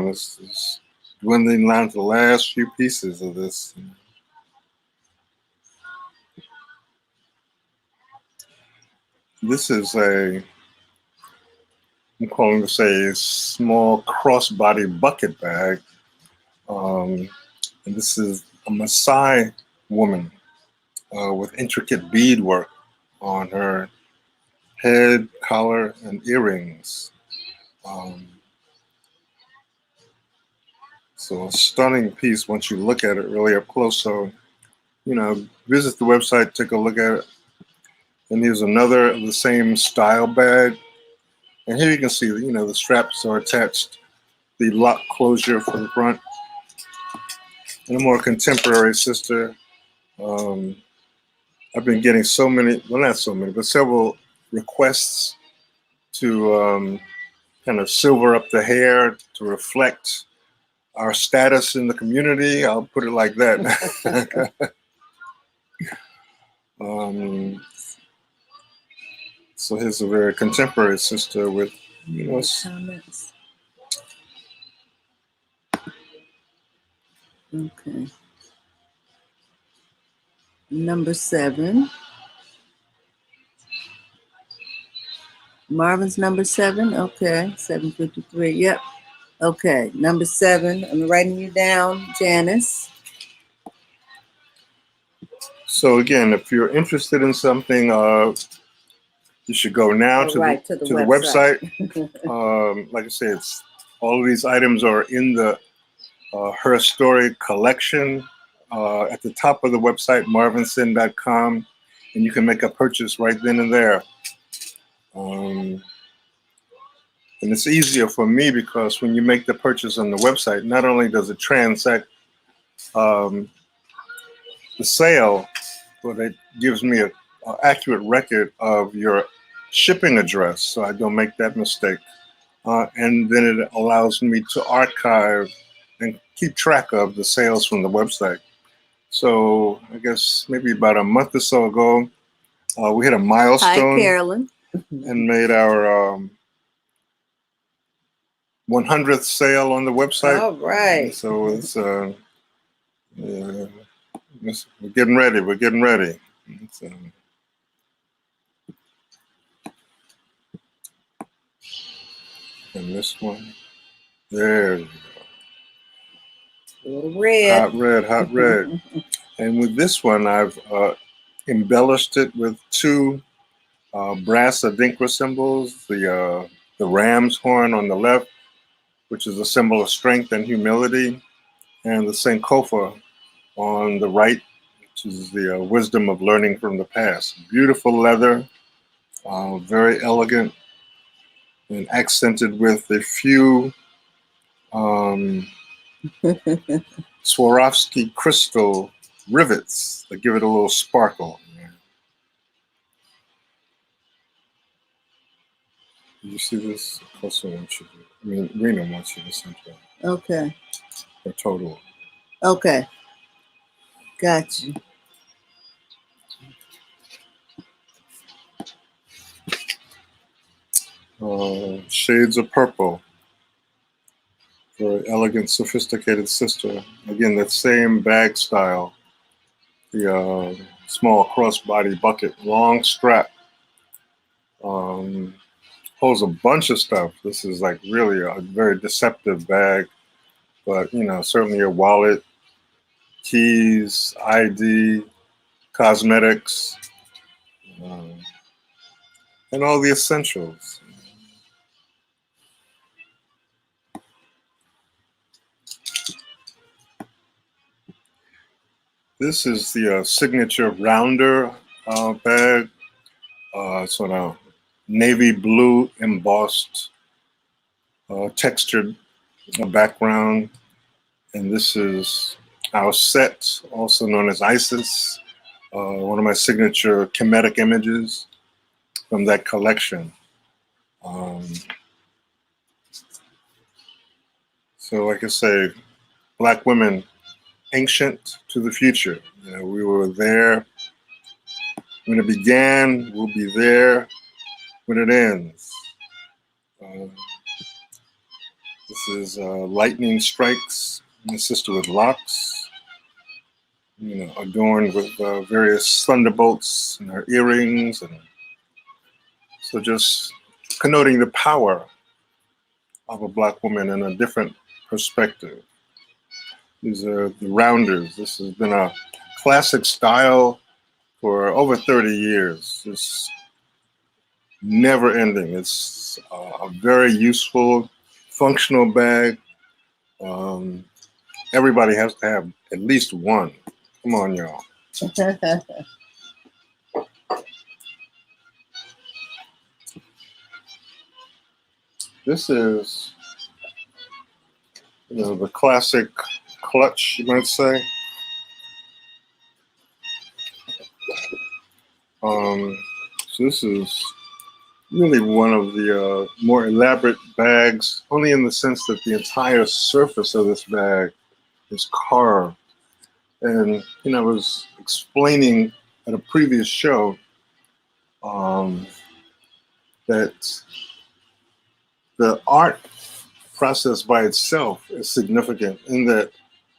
It's dwindling down to the last few pieces of this. This is I'm calling this a small crossbody bucket bag. And this is a Maasai woman with intricate beadwork on her head, collar, and earrings. So a stunning piece once you look at it really up close. So, visit the website, take a look at it. And here's another of the same style bag. And here you can see, the straps are attached, the lock closure for the front. And a more contemporary sister. I've been getting so many, well, not so many, but several requests to kind of silver up the hair to reflect our status in the community. I'll put it like that. So here's a very contemporary sister with, comments. Okay. Number 7. Marvin's number 7. Okay. 753. Yep. Okay. Number 7. I'm writing you down, Janice. So again, if you're interested in something, you should go now to the website. Like I said, all of these items are in the Herstory collection at the top of the website, marvinsin.com, and you can make a purchase right then and there. And it's easier for me because when you make the purchase on the website, not only does it transact the sale, but it gives me an accurate record of your shipping address, so I don't make that mistake. And then it allows me to archive and keep track of the sales from the website. So I guess maybe about a month or so ago, we hit a milestone. Hi, Carolyn. And made our 100th sale on the website. All right. And so it's we're getting ready. We're getting ready. And this one, there we go. A little red. Hot red. And with this one, I've embellished it with 2 brass adinkra symbols, the ram's horn on the left, which is a symbol of strength and humility, and the Sankofa on the right, which is the wisdom of learning from the past. Beautiful leather, very elegant, and accented with a few Swarovski crystal rivets that give it a little sparkle. You see this? AKOSUA wants you to, Rena wants you to send that. Okay. A total. Okay, got you. Shades of Purple for Elegant Sophisticated Sister. Again, that same bag style. The small crossbody bucket, long strap. Holds a bunch of stuff. This is like really a very deceptive bag, but you know, certainly your wallet, keys, ID, cosmetics, um, and all the essentials. This is the signature rounder bag, sort of navy blue embossed, textured background. And this is our set, also known as Isis, one of my signature chemetic images from that collection. Um, so, like I say, Black women, ancient to the future. You know, we were there when it began. We'll be there when it ends. This is lightning strikes, my sister with locks, you know, adorned with various thunderbolts in her earrings, and so just connoting the power of a Black woman in a different perspective. These are the rounders. This has been a classic style for over 30 years. It's never ending. It's a very useful, functional bag. Everybody has to have at least one. Come on, y'all. This is, you know, the classic clutch, you might say. So this is really one of the more elaborate bags, only in the sense that the entire surface of this bag is carved. And, you know, I was explaining at a previous show that the art process by itself is significant in that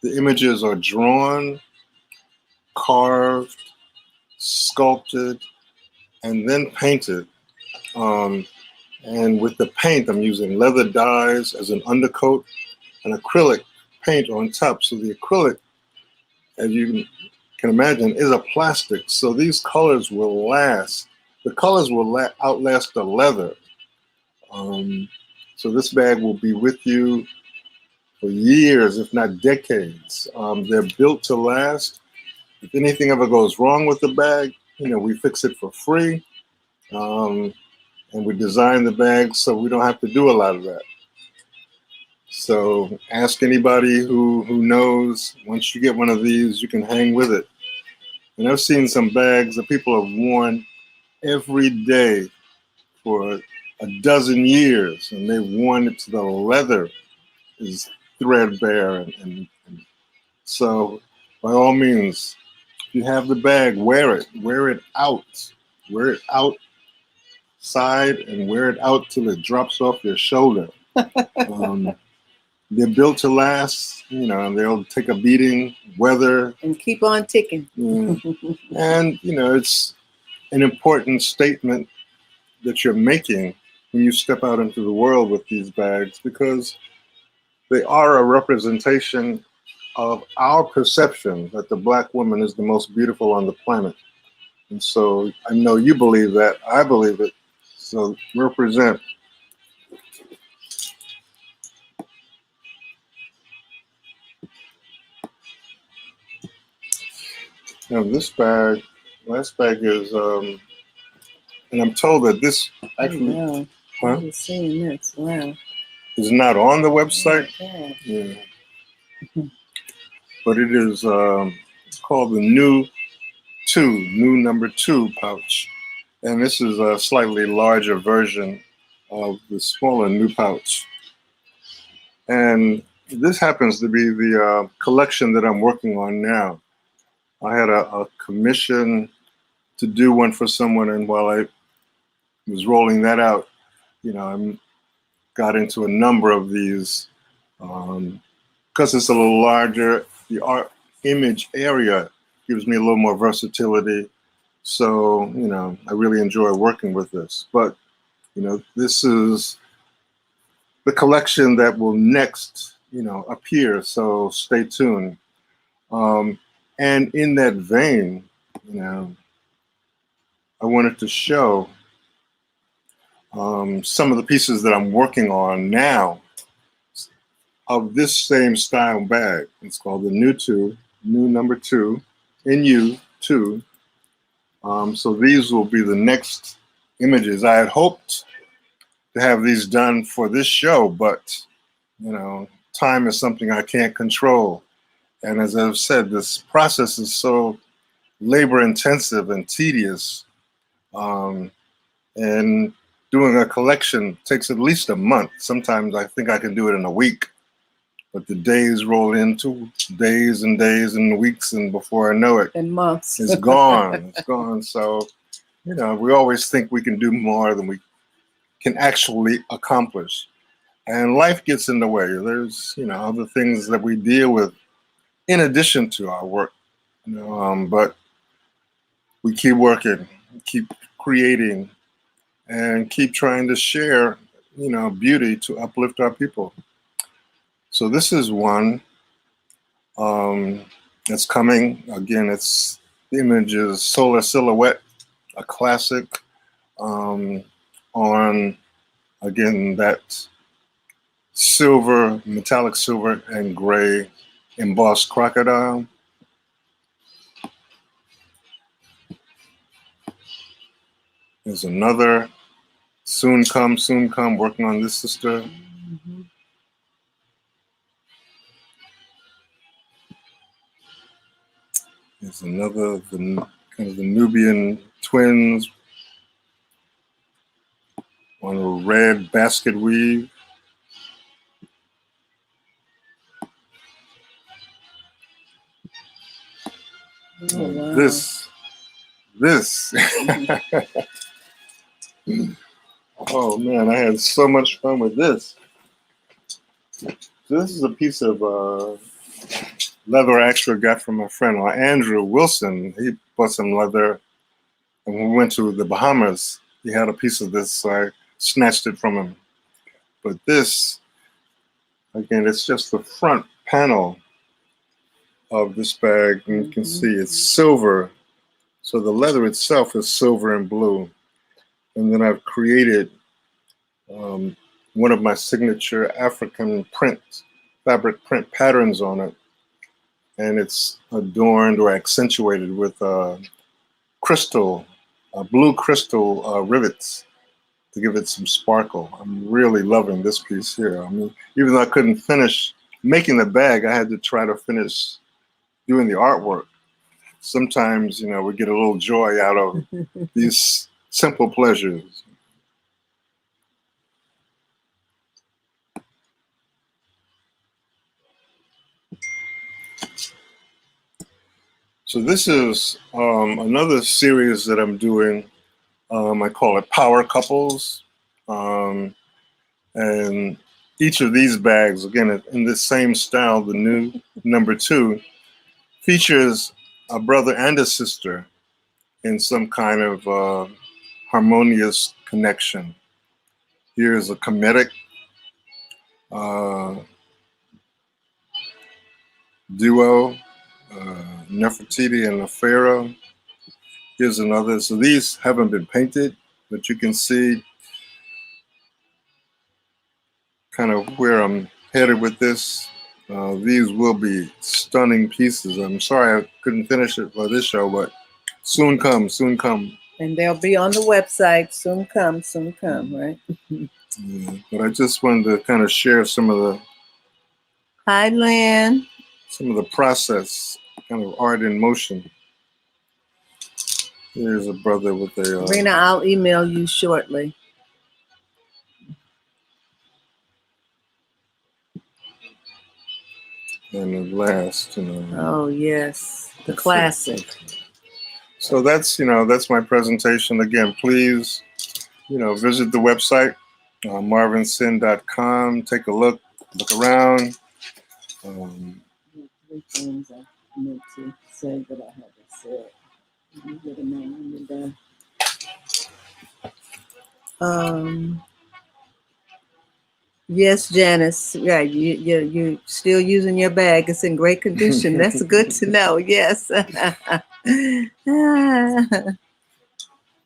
the images are drawn, carved, sculpted, and then painted. And with the paint, I'm using leather dyes as an undercoat and acrylic paint on top. So the acrylic, as you can imagine, is a plastic. So these colors will last. The colors will outlast the leather. So this bag will be with you for years, if not decades. They're built to last. If anything ever goes wrong with the bag, you know, we fix it for free. And we design the bag so we don't have to do a lot of that. So ask anybody who knows. Once you get one of these, you can hang with it. And I've seen some bags that people have worn every day for a dozen years, and they've worn it to the leather is threadbare. And so by all means, if you have the bag, wear it out, wear it outside and wear it out till it drops off your shoulder. They're built to last, you know, and they'll take a beating, weather. And keep on ticking. And, you know, it's an important statement that you're making when you step out into the world with these bags, because they are a representation of our perception that the Black woman is the most beautiful on the planet. And so I know you believe that, I believe it. So represent. Now this bag, last bag is, and I'm told that this actually, Wow. huh? I'm seeing this. Wow. Is not on the website. Okay. Yeah. But it is called the new number 2 pouch. And this is a slightly larger version of the smaller new pouch. And this happens to be the collection that I'm working on now. I had a commission to do one for someone, and while I was rolling that out, I got into a number of these because it's a little larger. The art image area gives me a little more versatility. So, I really enjoy working with this. But, this is the collection that will next, appear. So stay tuned. And in that vein, I wanted to show some of the pieces that I'm working on now of this same style bag. It's called the new number 2, NU2. So these will be the next images. I had hoped to have these done for this show, but time is something I can't control. And as I've said, this process is so labor intensive and tedious. And doing a collection takes at least a month. Sometimes I think I can do it in a week, but the days roll into days and days and weeks, and before I know it, and months, it's gone. It's gone. So, we always think we can do more than we can actually accomplish. And life gets in the way. There's, other things that we deal with in addition to our work, but we keep working, keep creating, and keep trying to share, beauty to uplift our people. So this is one that's coming. Again, the image is Solar Silhouette, a classic on, again, that silver, metallic silver and gray embossed crocodile. There's another, soon come, working on this sister. Mm-hmm. There's another, kind of the Nubian twins on a red basket weave. Oh, wow. This. Oh man, I had so much fun with this. So this is a piece of leather I actually got from my friend Andrew Wilson. He bought some leather, and when we went to the Bahamas, he had a piece of this, so I snatched it from him. But this, again, it's just the front panel of this bag, and you can see it's silver. So the leather itself is silver and blue. And then I've created one of my signature African fabric print patterns on it. And it's adorned or accentuated with blue crystal rivets to give it some sparkle. I'm really loving this piece here. I mean, even though I couldn't finish making the bag, I had to try to finish doing the artwork. Sometimes, we get a little joy out of these simple pleasures. So this is another series that I'm doing. I call it Power Couples. And each of these bags, again, in this same style, the new number 2, features a brother and a sister in some kind of harmonious connection. Here's a comedic duo, Nefertiti and Pharaoh. Here's another. So these haven't been painted, but you can see kind of where I'm headed with this. These will be stunning pieces. I'm sorry I couldn't finish it for this show, but soon come, soon come. And they'll be on the website. Soon come, right? Yeah, but I just wanted to kind of share some of the Hi, Lynn. Some of the process, kind of art in motion. Here's a brother with a... Rena, I'll email you shortly. And the last, Oh yes, the classic. So that's, that's my presentation. Again, please, visit the website, marvinsin.com. Take a look around. Three things I meant to say that I haven't said. You get a name and yes, Janice. Yeah, you're still using your bag. It's in great condition. That's good to know. Yes.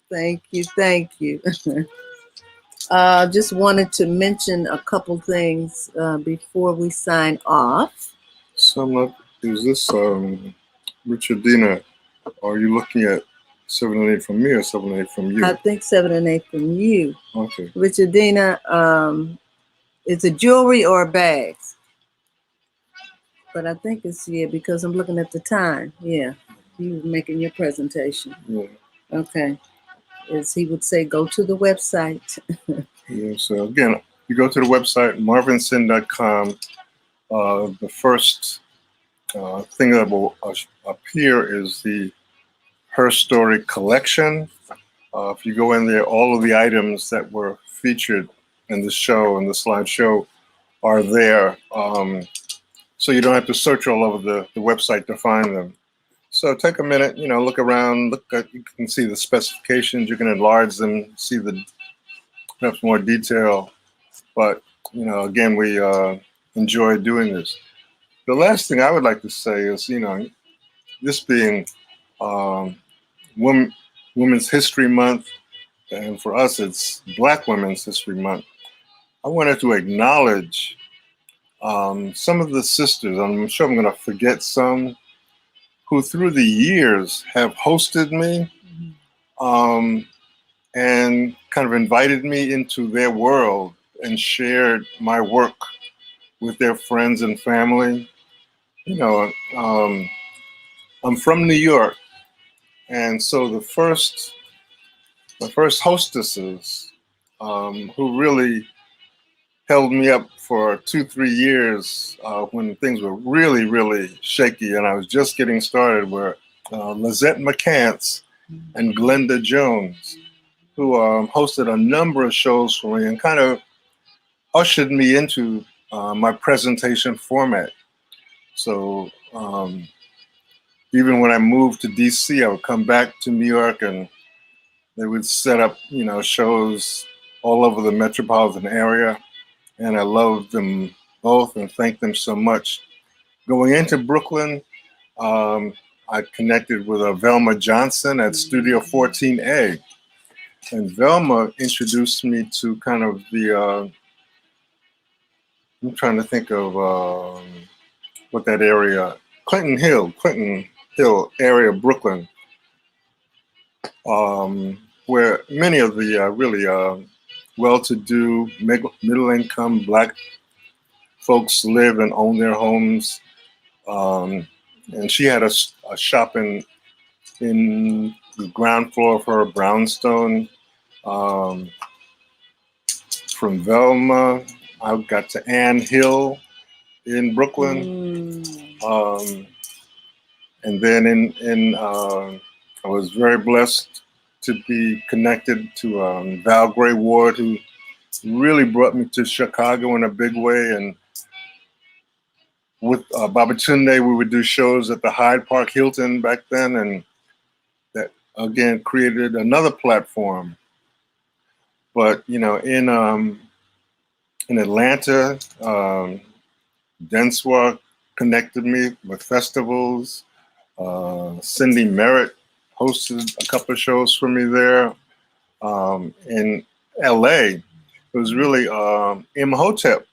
Thank you. Thank you. Just wanted to mention a couple things before we sign off. Is this Richardina? Are you looking at 7 and 8 from me or 7 and 8 from you? I think 7 and 8 from you. Okay. Richardina, it's a jewelry or bags? But I think it's, because I'm looking at the time. Yeah, you were making your presentation. Yeah. Okay. As he would say, go to the website. Yeah, so again, you go to the website, marvinsin.com. The first thing that will appear is the Herstory collection. If you go in there, all of the items that were featured in the show and the slideshow are there. So you don't have to search all over the website to find them. So take a minute, look around, you can see the specifications, you can enlarge them, see perhaps more detail. But, again, we enjoy doing this. The last thing I would like to say is, this being Women's History Month, and for us, it's Black Women's History Month. I wanted to acknowledge some of the sisters, I'm sure I'm going to forget some, who through the years have hosted me and kind of invited me into their world and shared my work with their friends and family. I'm from New York, and so the first hostesses who really held me up for 2-3 years when things were really, really shaky and I was just getting started were Lizette McCants and Glenda Jones, who hosted a number of shows for me and kind of ushered me into my presentation format. So even when I moved to DC, I would come back to New York and they would set up, shows all over the metropolitan area. And I loved them both and thank them so much. Going into Brooklyn, I connected with Velma Johnson at Studio 14A. And Velma introduced me to kind of I'm trying to think of what that area, Clinton Hill area of Brooklyn, where many of the really well-to-do, middle-income Black folks live and own their homes. And she had a shop in the ground floor of her brownstone. From Velma, I got to Ann Hill in Brooklyn. And then I was very blessed to be connected to Val Gray Ward, who really brought me to Chicago in a big way. And with Babatunde, we would do shows at the Hyde Park Hilton back then, and that again created another platform. But in Atlanta, Denswar connected me with festivals. Cindy Merritt hosted a couple of shows for me there. In LA, it was really Imhotep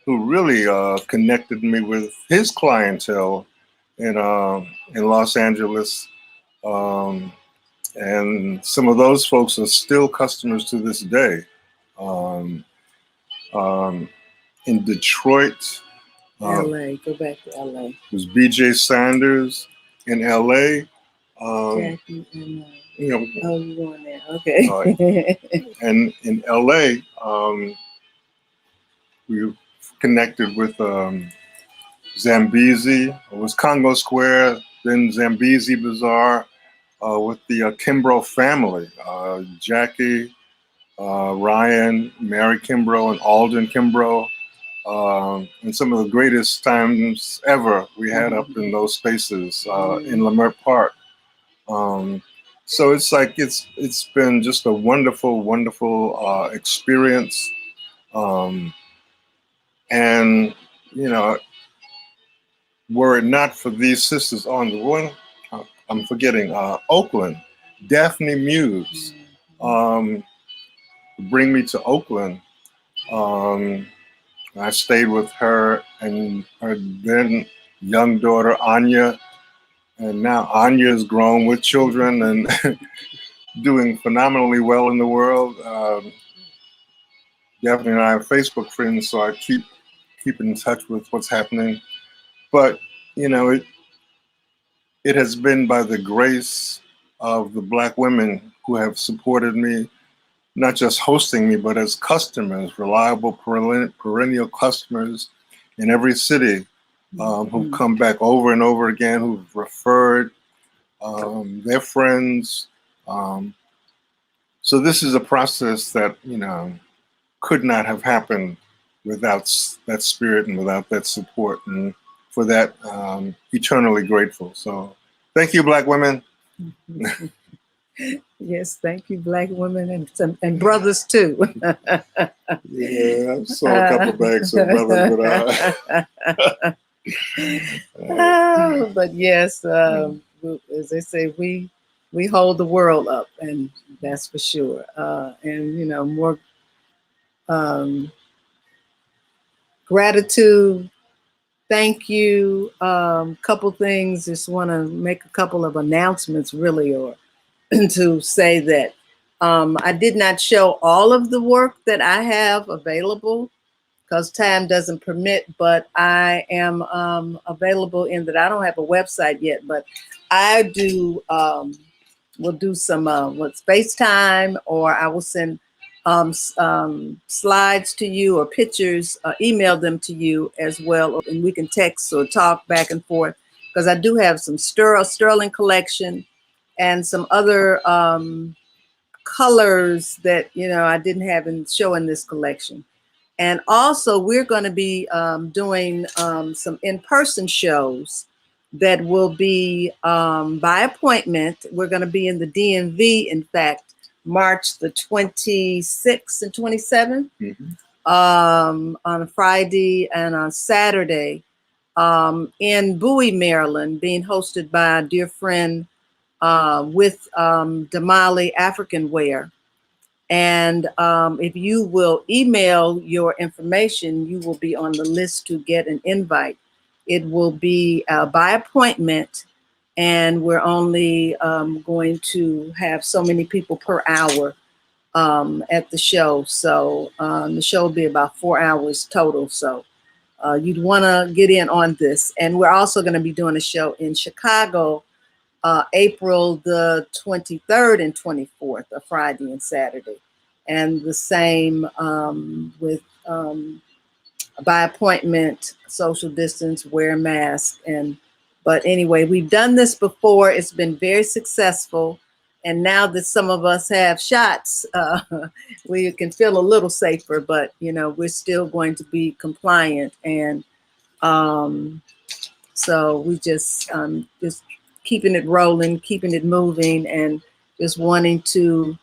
who really connected me with his clientele in Los Angeles. And some of those folks are still customers to this day. In Detroit, LA, go back to LA. There's BJ Sanders in LA. Jackie and oh, you're going there. Okay. And in LA, we connected with Zambezi. It was Congo Square, then Zambezi Bazaar with the Kimbrough family, Jackie, Ryan, Mary Kimbrough, and Alden Kimbrough. And some of the greatest times ever we had up in those spaces in Lamert Park. So it's like it's been just a wonderful, wonderful experience. And you know, were it not for these sisters on the one, I'm forgetting Oakland, Daphne Muse, bring me to Oakland. I stayed with her and her then young daughter Anya, and now Anya is grown with children and doing phenomenally well in the world. Daphne and I are Facebook friends, so I keep in touch with what's happening. But you know, it has been by the grace of the Black women who have supported me, not just hosting me, but as customers, reliable perennial customers in every city who've come back over and over again, who've referred their friends. So this is a process that, you know, could not have happened without that spirit and without that support. And for that, eternally grateful. So thank you, Black women. Yes, thank you, Black women and brothers too. Yeah, I saw a couple bags of brothers, but yes, as they say, we hold the world up, and that's for sure. And you know, more gratitude. Thank you. Couple things. Just want to make a couple of announcements, really, or to say that I did not show all of the work that I have available because time doesn't permit, but I am available in that I don't have a website yet, but I do, we'll do some FaceTime, or I will send slides to you or pictures, email them to you as well, and we can text or talk back and forth, because I do have some Sterling collection and some other colors that, you know, I didn't have in show in this collection. And also we're going to be doing some in-person shows that will be by appointment. We're going to be in the DMV, in fact, March the 26th and 27th, on a Friday and on Saturday, in Bowie, Maryland, being hosted by a dear friend with Damali African Wear. And if you will email your information, you will be on the list to get an invite. It will be by appointment, and we're only going to have so many people per hour at the show. So the show will be about 4 hours total. So you'd want to get in on this. And we're also going to be doing a show in Chicago, April the 23rd and 24th, a Friday and Saturday. And the same with by appointment, social distance, wear a mask. But anyway, we've done this before. It's been very successful. And now that some of us have shots, we can feel a little safer, but you know, we're still going to be compliant. And so we just keeping it rolling, keeping it moving, and just wanting to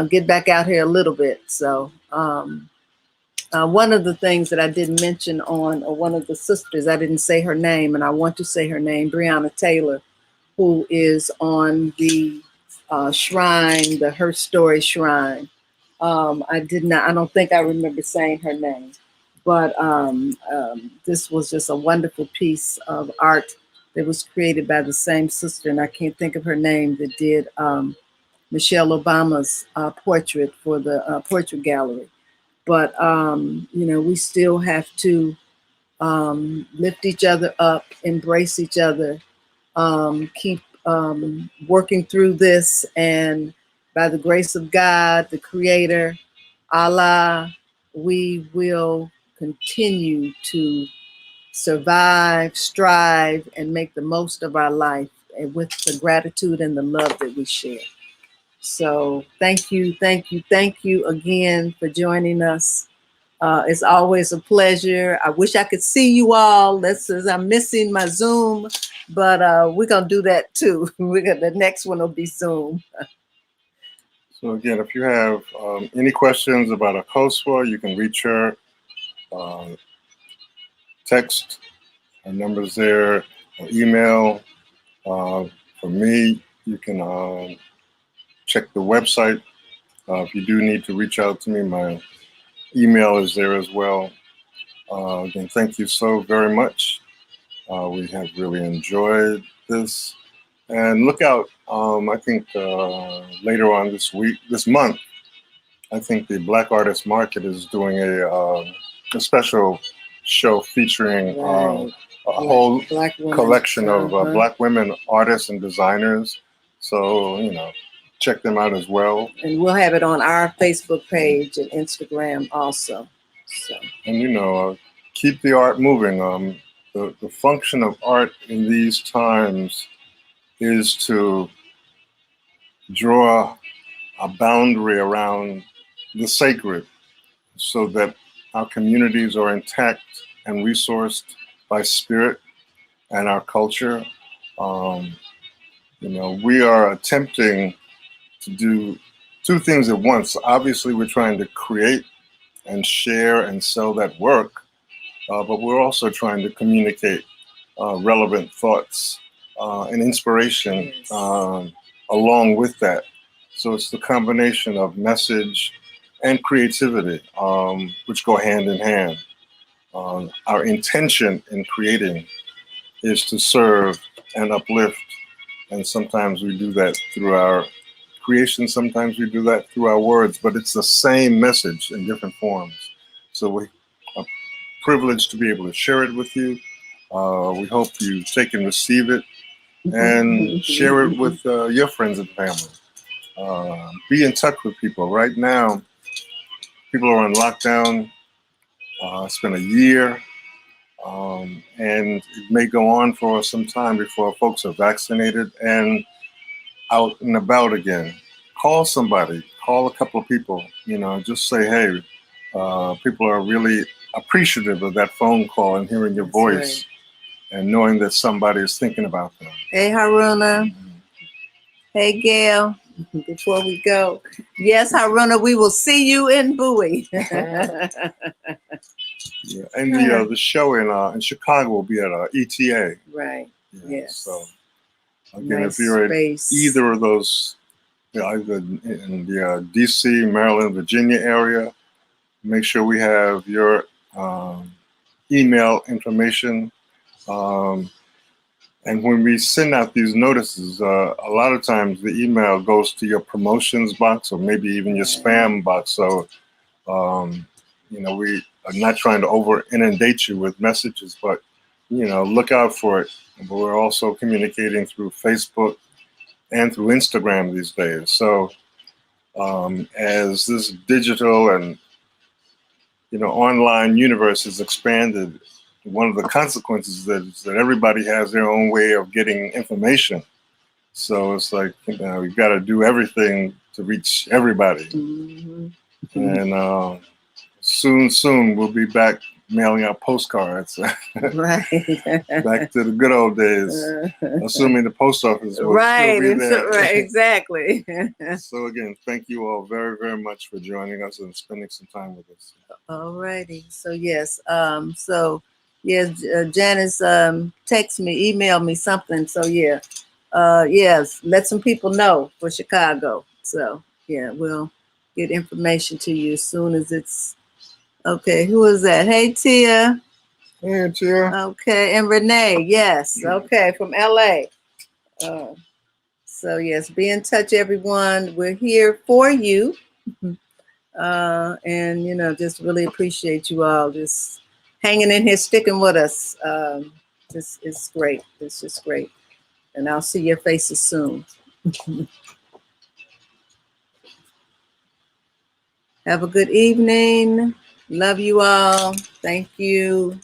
get back out here a little bit. So one of the things that I didn't mention on one of the sisters, I didn't say her name, and I want to say her name, Breonna Taylor, who is on the shrine, the Herstory shrine. I don't think I remember saying her name, but this was just a wonderful piece of art that was created by the same sister, and I can't think of her name, that did Michelle Obama's portrait for the portrait gallery. But, you know, we still have to lift each other up, embrace each other, keep working through this. And by the grace of God, the Creator, Allah, we will continue to survive, strive, and make the most of our life, and with the gratitude and the love that we share. So thank you, thank you, thank you again for joining us. It's always a pleasure. I wish I could see you all. I'm missing my Zoom, but we're gonna do that too. The next one will be Zoom. So again, if you have any questions about AKOSUA, you can reach her, text, her number's there, or email. For me, you can check the website. If you do need to reach out to me, my email is there as well. Again, thank you so very much. We have really enjoyed this. And look out, I think later on this month, I think the Black Artist Market is doing a special show featuring Right. a whole Black women. collection of Black women artists and designers. So, you know, check them out as well. And we'll have it on our Facebook page and Instagram also. So. And, you know, keep the art moving. The function of art in these times is to draw a boundary around the sacred so that our communities are intact and resourced by spirit and our culture. You know, we are attempting to do two things at once. Obviously, we're trying to create and share and sell that work, but we're also trying to communicate relevant thoughts and inspiration along with that. So it's the combination of message and creativity, which go hand in hand. Our intention in creating is to serve and uplift. And sometimes we do that through our creation, sometimes we do that through our words, but it's the same message in different forms. So we are privileged to be able to share it with you. We hope you take and receive it and share it with your friends and family. Be in touch with people. Right now, people are on lockdown. It's been a year, and it may go on for some time before folks are vaccinated and out and about again. Call somebody, call a couple of people, you know, just say, hey, people are really appreciative of that phone call and hearing your voice and knowing that somebody is thinking about them. Hey, Haruna. Hey, Gail. Before we go, yes, Haruna, we will see you in Bowie. Yeah, and the show in Chicago will be at ETA. Right. Yeah, yes. So again, nice if you're space. at either of those, you know, either in the DC, Maryland, Virginia area, make sure we have your email information. And when we send out these notices, a lot of times the email goes to your promotions box or maybe even your spam box. So, you know, we are not trying to over inundate you with messages, but, you know, look out for it. But we're also communicating through Facebook and through Instagram these days. So as this digital and, you know, online universe has expanded, one of the consequences is that everybody has their own way of getting information. So it's like, you know, we've got to do everything to reach everybody. And soon we'll be back mailing out postcards. Right. Back to the good old days, assuming the post office will still be there. Right, exactly. So again, thank you all very, very much for joining us and spending some time with us. All righty. So yes, Janice text me, email me something. So yeah, yes, let some people know for Chicago. So yeah, we'll get information to you as soon as it's okay. Who is that? Hey, Tia. Hey, Tia. Okay, and Renee. Yes. Okay, from LA. So yes, be in touch, everyone. We're here for you. And you know, just really appreciate you all just hanging in here, sticking with us. This is great. This is great. And I'll see your faces soon. Have a good evening. Love you all. Thank you.